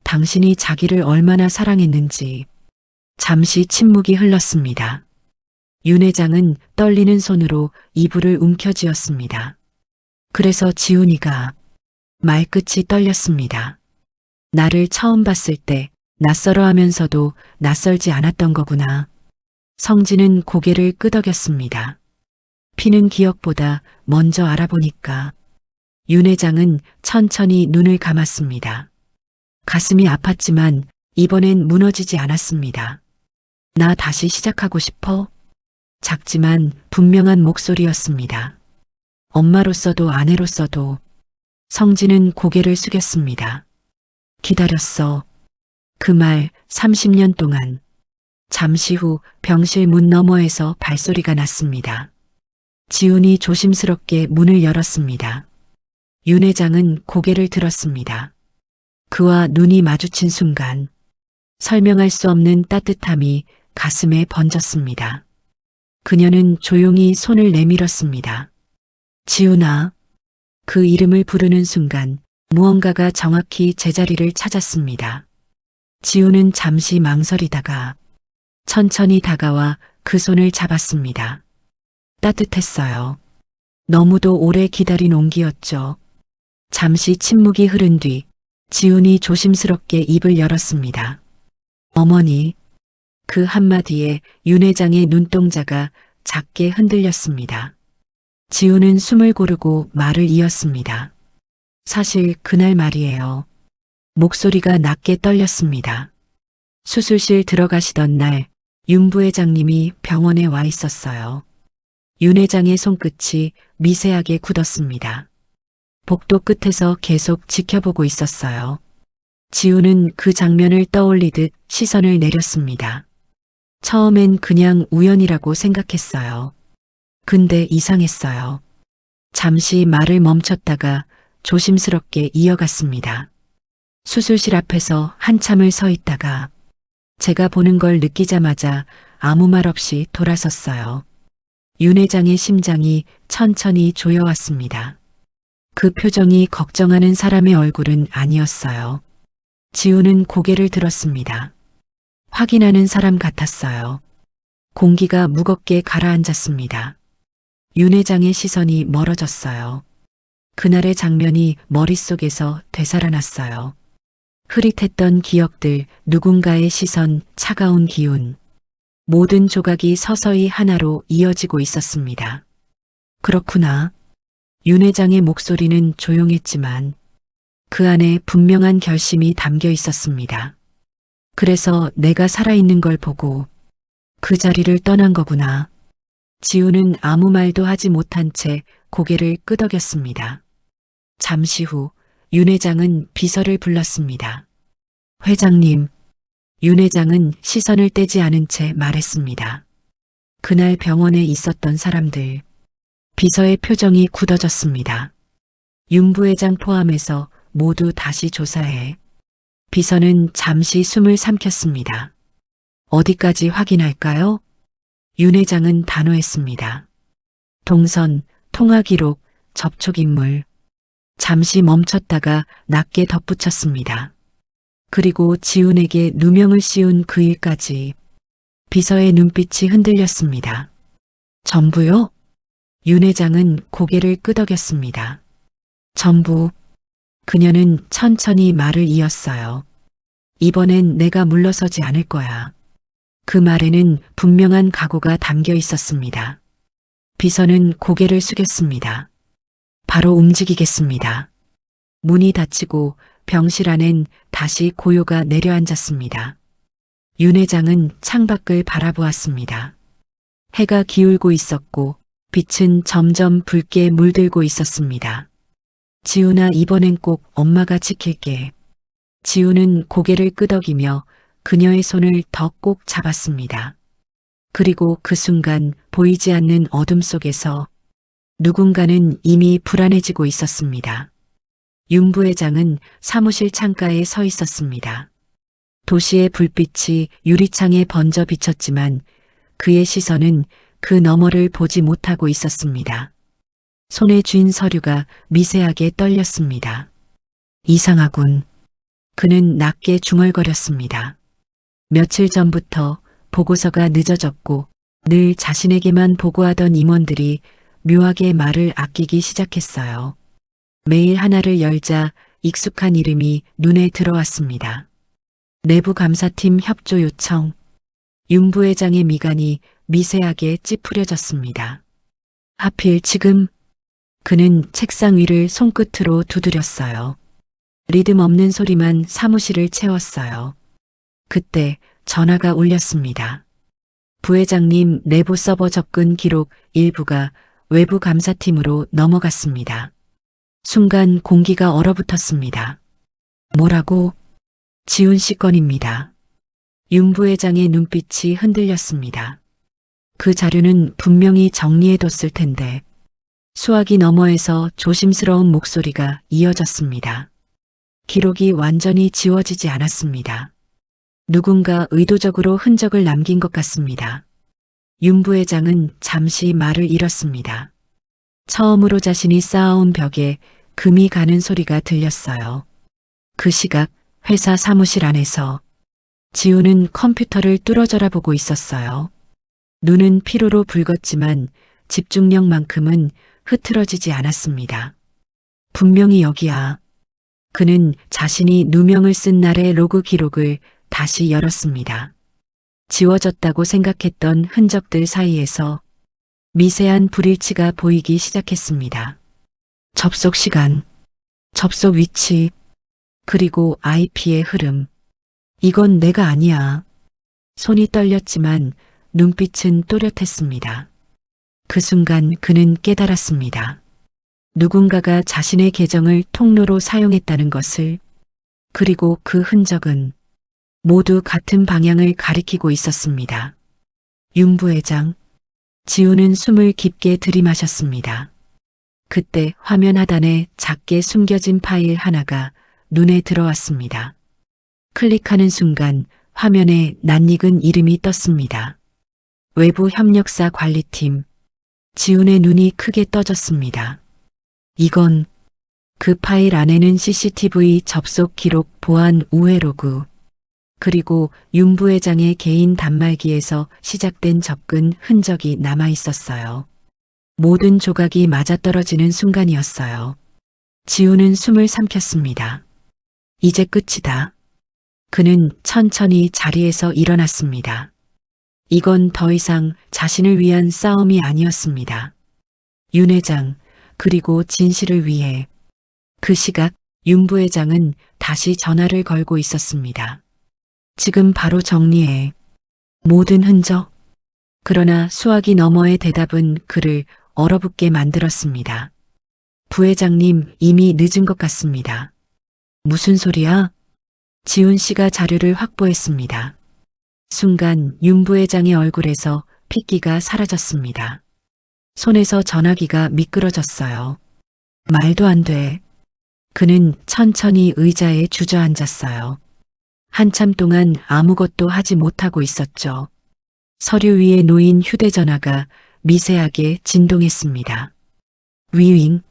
당신이 자기를 얼마나 사랑했는지. 잠시 침묵이 흘렀습니다. 윤 회장은 떨리는 손으로 이불을 움켜쥐었습니다. 그래서 지훈이가. 말끝이 떨렸습니다. 나를 처음 봤을 때 낯설어 하면서도 낯설지 않았던 거구나. 성진은 고개를 끄덕였습니다. 피는 기억보다 먼저 알아보니까. 윤 회장은 천천히 눈을 감았습니다. 가슴이 아팠지만 이번엔 무너지지 않았습니다. 나 다시 시작하고 싶어? 작지만 분명한 목소리였습니다. 엄마로서도 아내로서도. 성진은 고개를 숙였습니다. 기다렸어. 그 말 30년 동안. 잠시 후 병실 문 너머에서 발소리가 났습니다. 지훈이 조심스럽게 문을 열었습니다. 윤 회장은 고개를 들었습니다. 그와 눈이 마주친 순간 설명할 수 없는 따뜻함이 가슴에 번졌습니다. 그녀는 조용히 손을 내밀었습니다. 지훈아. 그 이름을 부르는 순간 무언가가 정확히 제자리를 찾았습니다. 지훈은 잠시 망설이다가 천천히 다가와 그 손을 잡았습니다. 따뜻했어요. 너무도 오래 기다린 온기였죠. 잠시 침묵이 흐른 뒤 지훈이 조심스럽게 입을 열었습니다. 어머니. 그 한마디에 윤 회장의 눈동자가 작게 흔들렸습니다. 지훈은 숨을 고르고 말을 이었습니다. 사실 그날 말이에요. 목소리가 낮게 떨렸습니다. 수술실 들어가시던 날 윤 부회장님이 병원에 와 있었어요. 윤 회장의 손끝이 미세하게 굳었습니다. 복도 끝에서 계속 지켜보고 있었어요. 지훈은 그 장면을 떠올리듯 시선을 내렸습니다. 처음엔 그냥 우연이라고 생각했어요. 근데 이상했어요. 잠시 말을 멈췄다가 조심스럽게 이어갔습니다. 수술실 앞에서 한참을 서 있다가 제가 보는 걸 느끼자마자 아무 말 없이 돌아섰어요. 윤 회장의 심장이 천천히 조여왔습니다. 그 표정이 걱정하는 사람의 얼굴은 아니었어요. 지훈은 고개를 들었습니다. 확인하는 사람 같았어요. 공기가 무겁게 가라앉았습니다. 윤 회장의 시선이 멀어졌어요. 그날의 장면이 머릿속에서 되살아났어요. 흐릿했던 기억들, 누군가의 시선, 차가운 기운. 모든 조각이 서서히 하나로 이어지고 있었습니다. 그렇구나. 윤 회장의 목소리는 조용했지만 그 안에 분명한 결심이 담겨 있었습니다. 그래서 내가 살아있는 걸 보고 그 자리를 떠난 거구나. 지우는 아무 말도 하지 못한 채 고개를 끄덕였습니다. 잠시 후 윤 회장은 비서를 불렀습니다. 회장님, 윤 회장은 시선을 떼지 않은 채 말했습니다. 그날 병원에 있었던 사람들. 비서의 표정이 굳어졌습니다. 윤 부회장 포함해서 모두 다시 조사해. 비서는 잠시 숨을 삼켰습니다. 어디까지 확인할까요? 윤 회장은 단호했습니다. 동선, 통화 기록, 접촉 인물. 잠시 멈췄다가 낮게 덧붙였습니다. 그리고 지훈에게 누명을 씌운 그 일까지. 비서의 눈빛이 흔들렸습니다. 전부요? 윤 회장은 고개를 끄덕였습니다. 전부. 그녀는 천천히 말을 이었어요. 이번엔 내가 물러서지 않을 거야. 그 말에는 분명한 각오가 담겨 있었습니다. 비서는 고개를 숙였습니다. 바로 움직이겠습니다. 문이 닫히고 병실 안엔 다시 고요가 내려앉았습니다. 윤 회장은 창밖을 바라보았습니다. 해가 기울고 있었고 빛은 점점 붉게 물들고 있었습니다. 지훈아, 이번엔 꼭 엄마가 지킬게. 지훈은 고개를 끄덕이며 그녀의 손을 더 꼭 잡았습니다. 그리고 그 순간 보이지 않는 어둠 속에서 누군가는 이미 불안해지고 있었습니다. 윤 부회장은 사무실 창가에 서 있었습니다. 도시의 불빛이 유리창에 번져 비쳤지만 그의 시선은 그 너머를 보지 못하고 있었습니다. 손에 쥔 서류가 미세하게 떨렸습니다. 이상하군. 그는 낮게 중얼거렸습니다. 며칠 전부터 보고서가 늦어졌고 늘 자신에게만 보고하던 임원들이 묘하게 말을 아끼기 시작했어요. 메일 하나를 열자 익숙한 이름이 눈에 들어왔습니다. 내부 감사팀 협조 요청. 윤 부회장의 미간이 미세하게 찌푸려졌습니다. 하필 지금. 그는 책상 위를 손끝으로 두드렸어요. 리듬 없는 소리만 사무실을 채웠어요. 그때 전화가 울렸습니다. 부회장님, 내부 서버 접근 기록 일부가 외부 감사팀으로 넘어갔습니다. 순간 공기가 얼어붙었습니다. 뭐라고? 지훈 씨 건입니다. 윤 부회장의 눈빛이 흔들렸습니다. 그 자료는 분명히 정리해뒀을 텐데. 수화기 너머에서 조심스러운 목소리가 이어졌습니다. 기록이 완전히 지워지지 않았습니다. 누군가 의도적으로 흔적을 남긴 것 같습니다. 윤 부회장은 잠시 말을 잃었습니다. 처음으로 자신이 쌓아온 벽에 금이 가는 소리가 들렸어요. 그 시각 회사 사무실 안에서 지훈은 컴퓨터를 뚫어져라 보고 있었어요. 눈은 피로로 붉었지만 집중력만큼은 흐트러지지 않았습니다. 분명히 여기야. 그는 자신이 누명을 쓴 날의 로그 기록을 다시 열었습니다. 지워졌다고 생각했던 흔적들 사이에서 미세한 불일치가 보이기 시작했습니다. 접속 시간, 접속 위치, 그리고 IP의 흐름. 이건 내가 아니야. 손이 떨렸지만 눈빛은 또렷했습니다. 그 순간 그는 깨달았습니다. 누군가가 자신의 계정을 통로로 사용했다는 것을. 그리고 그 흔적은 모두 같은 방향을 가리키고 있었습니다. 윤 부회장. 지훈은 숨을 깊게 들이마셨습니다. 그때 화면 하단에 작게 숨겨진 파일 하나가 눈에 들어왔습니다. 클릭하는 순간 화면에 낯익은 이름이 떴습니다. 외부 협력사 관리팀. 지훈의 눈이 크게 떠졌습니다. 이건 그 파일 안에는 CCTV 접속 기록 보안 우회 로그, 그리고 윤 부회장의 개인 단말기에서 시작된 접근 흔적이 남아 있었어요. 모든 조각이 맞아떨어지는 순간이었어요. 지훈은 숨을 삼켰습니다. 이제 끝이다. 그는 천천히 자리에서 일어났습니다. 이건 더 이상 자신을 위한 싸움이 아니었습니다. 윤 회장, 그리고 진실을 위해. 그 시각 윤 부회장은 다시 전화를 걸고 있었습니다. 지금 바로 정리해. 모든 흔적. 그러나 수화기 너머의 대답은 그를 얼어붙게 만들었습니다. 부회장님, 이미 늦은 것 같습니다. 무슨 소리야? 지훈 씨가 자료를 확보했습니다. 순간 윤 부회장의 얼굴에서 핏기가 사라졌습니다. 손에서 전화기가 미끄러졌어요. 말도 안 돼. 그는 천천히 의자에 주저앉았어요. 한참 동안 아무것도 하지 못하고 있었죠. 서류 위에 놓인 휴대전화가 미세하게 진동했습니다. 위윙.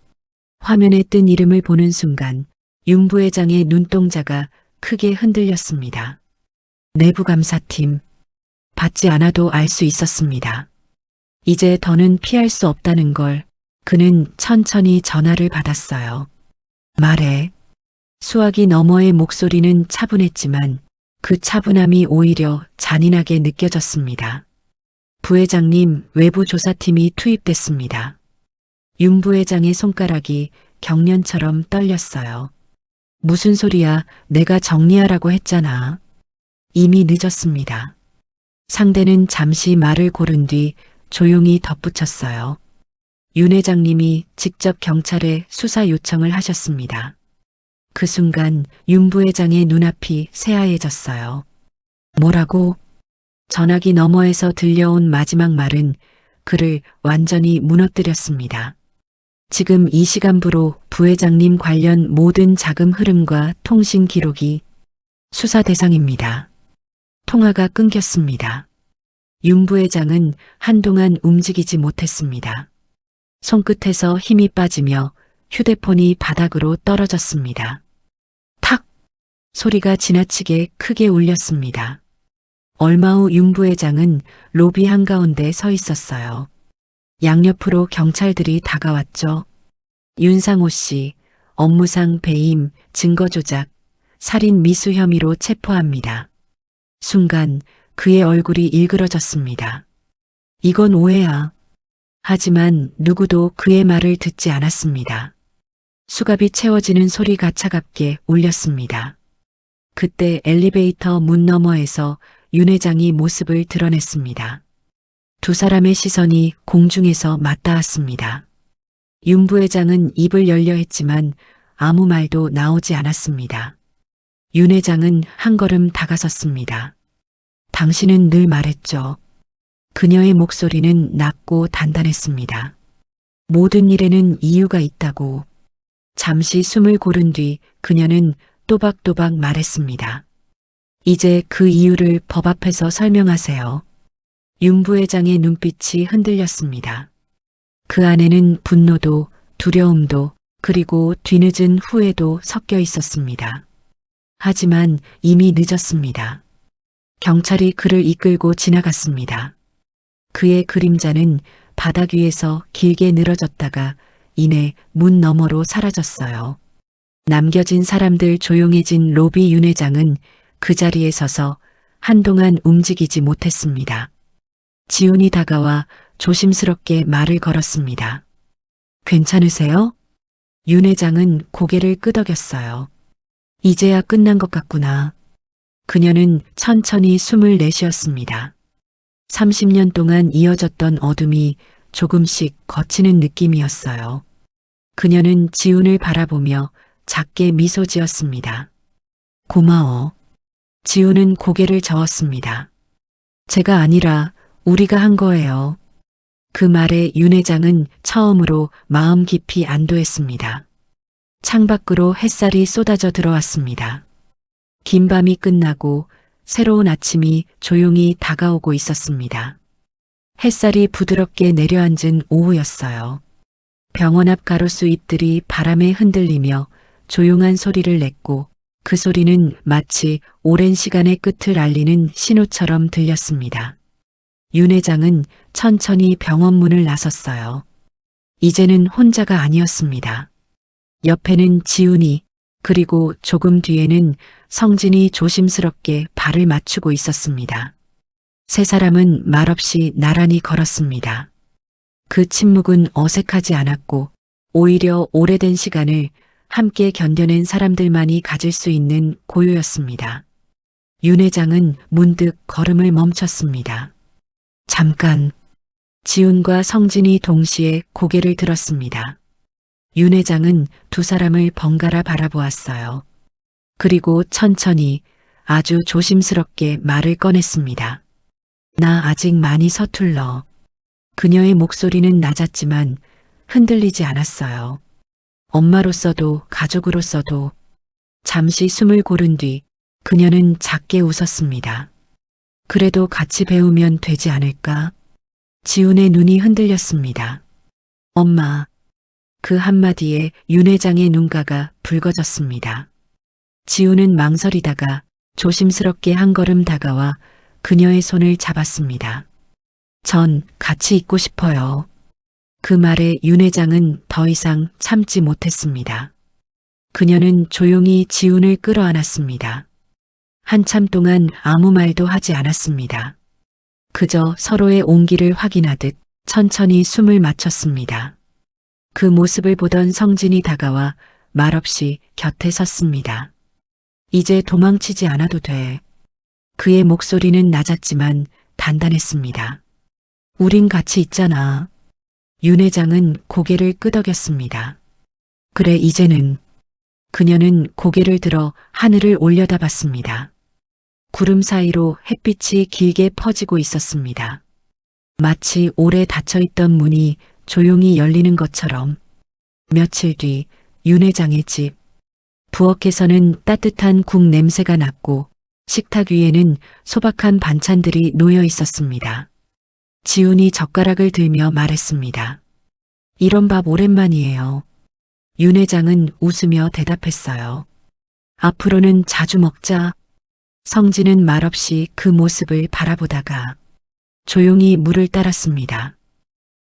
화면에 뜬 이름을 보는 순간 윤 부회장의 눈동자가 크게 흔들렸습니다. 내부감사팀. 받지 않아도 알 수 있었습니다. 이제 더는 피할 수 없다는 걸 그는 천천히 전화를 받았어요. 말해. 수화기 너머의 목소리는 차분했지만 그 차분함이 오히려 잔인하게 느껴졌습니다. 부회장님, 외부 조사팀이 투입됐습니다. 윤 부회장의 손가락이 경련처럼 떨렸어요. 무슨 소리야, 내가 정리하라고 했잖아. 이미 늦었습니다. 상대는 잠시 말을 고른 뒤 조용히 덧붙였어요. 윤 회장님이 직접 경찰에 수사 요청을 하셨습니다. 그 순간 윤 부회장의 눈앞이 새하얘졌어요. 뭐라고? 전화기 너머에서 들려온 마지막 말은 그를 완전히 무너뜨렸습니다. 지금 이 시간부로 부회장님 관련 모든 자금 흐름과 통신 기록이 수사 대상입니다. 통화가 끊겼습니다. 윤 부회장은 한동안 움직이지 못했습니다. 손끝에서 힘이 빠지며 휴대폰이 바닥으로 떨어졌습니다. 탁! 소리가 지나치게 크게 울렸습니다. 얼마 후 윤 부회장은 로비 한가운데 서 있었어요. 양옆으로 경찰들이 다가왔죠. 윤상호 씨, 업무상 배임, 증거 조작, 살인 미수 혐의로 체포합니다. 순간 그의 얼굴이 일그러졌습니다. 이건 오해야. 하지만 누구도 그의 말을 듣지 않았습니다. 수갑이 채워지는 소리가 차갑게 울렸습니다. 그때 엘리베이터 문 너머에서 윤 회장이 모습을 드러냈습니다. 두 사람의 시선이 공중에서 맞닿았습니다. 윤 부회장은 입을 열려 했지만 아무 말도 나오지 않았습니다. 윤 회장은 한 걸음 다가섰습니다. 당신은 늘 말했죠. 그녀의 목소리는 낮고 단단했습니다. 모든 일에는 이유가 있다고. 잠시 숨을 고른 뒤 그녀는 또박또박 말했습니다. 이제 그 이유를 법 앞에서 설명하세요. 윤 부회장의 눈빛이 흔들렸습니다. 그 안에는 분노도 두려움도 그리고 뒤늦은 후회도 섞여 있었습니다. 하지만 이미 늦었습니다. 경찰이 그를 이끌고 지나갔습니다. 그의 그림자는 바닥 위에서 길게 늘어졌다가 이내 문 너머로 사라졌어요. 남겨진 사람들 조용해진 로비 윤 회장은 그 자리에 서서 한동안 움직이지 못했습니다. 지훈이 다가와 조심스럽게 말을 걸었습니다. 괜찮으세요? 윤 회장은 고개를 끄덕였어요. 이제야 끝난 것 같구나. 그녀는 천천히 숨을 내쉬었습니다. 30년 동안 이어졌던 어둠이 조금씩 걷히는 느낌이었어요. 그녀는 지훈을 바라보며 작게 미소 지었습니다. 고마워. 지훈은 고개를 저었습니다. 제가 아니라 우리가 한 거예요. 그 말에 윤 회장은 처음으로 마음 깊이 안도했습니다. 창밖으로 햇살이 쏟아져 들어왔습니다. 긴 밤이 끝나고 새로운 아침이 조용히 다가오고 있었습니다. 햇살이 부드럽게 내려앉은 오후였어요. 병원 앞 가로수 잎들이 바람에 흔들리며 조용한 소리를 냈고 그 소리는 마치 오랜 시간의 끝을 알리는 신호처럼 들렸습니다. 윤 회장은 천천히 병원 문을 나섰어요. 이제는 혼자가 아니었습니다. 옆에는 지훈이 그리고 조금 뒤에는 성진이 조심스럽게 발을 맞추고 있었습니다. 세 사람은 말없이 나란히 걸었습니다. 그 침묵은 어색하지 않았고 오히려 오래된 시간을 함께 견뎌낸 사람들만이 가질 수 있는 고요였습니다. 윤 회장은 문득 걸음을 멈췄습니다. 잠깐. 지훈과 성진이 동시에 고개를 들었습니다. 윤 회장은 두 사람을 번갈아 바라보았어요. 그리고 천천히 아주 조심스럽게 말을 꺼냈습니다. 나 아직 많이 서툴러. 그녀의 목소리는 낮았지만 흔들리지 않았어요. 엄마로서도 가족으로서도. 잠시 숨을 고른 뒤 그녀는 작게 웃었습니다. 그래도 같이 배우면 되지 않을까? 지훈의 눈이 흔들렸습니다. 엄마. 그 한마디에 윤 회장의 눈가가 붉어졌습니다. 지훈은 망설이다가 조심스럽게 한 걸음 다가와 그녀의 손을 잡았습니다. 전 같이 있고 싶어요. 그 말에 윤 회장은 더 이상 참지 못했습니다. 그녀는 조용히 지훈을 끌어안았습니다. 한참 동안 아무 말도 하지 않았습니다. 그저 서로의 온기를 확인하듯 천천히 숨을 맞췄습니다. 그 모습을 보던 성진이 다가와 말없이 곁에 섰습니다. 이제 도망치지 않아도 돼. 그의 목소리는 낮았지만 단단했습니다. 우린 같이 있잖아. 윤 회장은 고개를 끄덕였습니다. 그래, 이제는. 그녀는 고개를 들어 하늘을 올려다봤습니다. 구름 사이로 햇빛이 길게 퍼지고 있었습니다. 마치 오래 닫혀있던 문이 조용히 열리는 것처럼. 며칠 뒤 윤 회장의 집. 부엌에서는 따뜻한 국 냄새가 났고 식탁 위에는 소박한 반찬들이 놓여 있었습니다. 지훈이 젓가락을 들며 말했습니다. 이런 밥 오랜만이에요. 윤 회장은 웃으며 대답했어요. 앞으로는 자주 먹자. 성진은 말없이 그 모습을 바라보다가 조용히 물을 따랐습니다.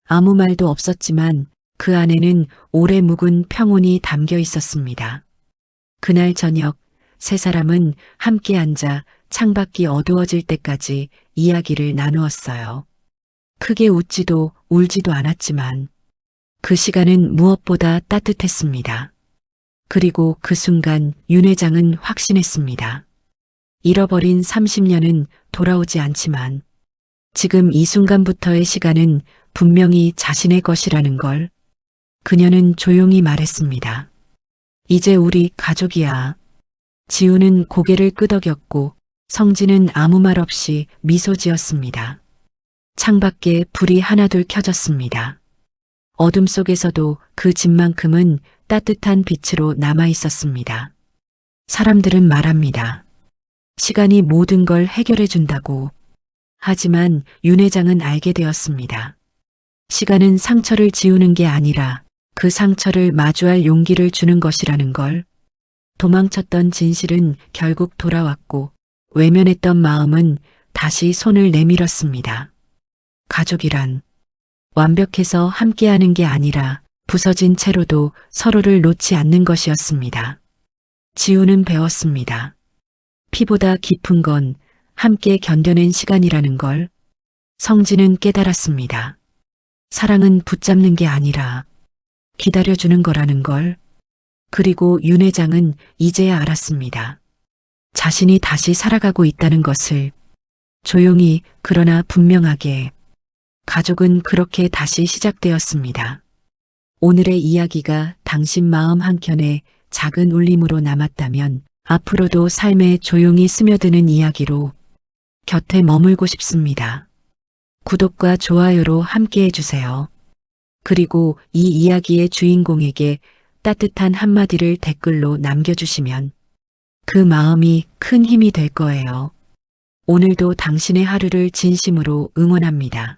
아무 말도 없었지만 그 안에는 오래 묵은 평온이 담겨 있었습니다. 그날 저녁 세 사람은 함께 앉아 창밖이 어두워질 때까지 이야기를 나누었어요. 크게 웃지도 울지도 않았지만 그 시간은 무엇보다 따뜻했습니다. 그리고 그 순간 윤 회장은 확신했습니다. 잃어버린 30년은 돌아오지 않지만 지금 이 순간부터의 시간은 분명히 자신의 것이라는 걸. 그녀는 조용히 말했습니다. 이제 우리 가족이야. 지훈은 고개를 끄덕였고 성진은 아무 말 없이 미소 지었습니다. 창밖에 불이 하나둘 켜졌습니다. 어둠 속에서도 그 집만큼은 따뜻한 빛으로 남아 있었습니다. 사람들은 말합니다. 시간이 모든 걸 해결해 준다고. 하지만 윤 회장은 알게 되었습니다. 시간은 상처를 지우는 게 아니라 그 상처를 마주할 용기를 주는 것이라는 걸. 도망쳤던 진실은 결국 돌아왔고 외면했던 마음은 다시 손을 내밀었습니다. 가족이란 완벽해서 함께하는 게 아니라 부서진 채로도 서로를 놓지 않는 것이었습니다. 지훈은 배웠습니다. 피보다 깊은 건 함께 견뎌낸 시간이라는 걸. 성진은 깨달았습니다. 사랑은 붙잡는 게 아니라 기다려주는 거라는 걸. 그리고 윤 회장은 이제야 알았습니다. 자신이 다시 살아가고 있다는 것을. 조용히 그러나 분명하게. 가족은 그렇게 다시 시작되었습니다. 오늘의 이야기가 당신 마음 한켠에 작은 울림으로 남았다면 앞으로도 삶에 조용히 스며드는 이야기로 곁에 머물고 싶습니다. 구독과 좋아요로 함께 해주세요. 그리고 이 이야기의 주인공에게 따뜻한 한마디를 댓글로 남겨주시면 그 마음이 큰 힘이 될 거예요. 오늘도 당신의 하루를 진심으로 응원합니다.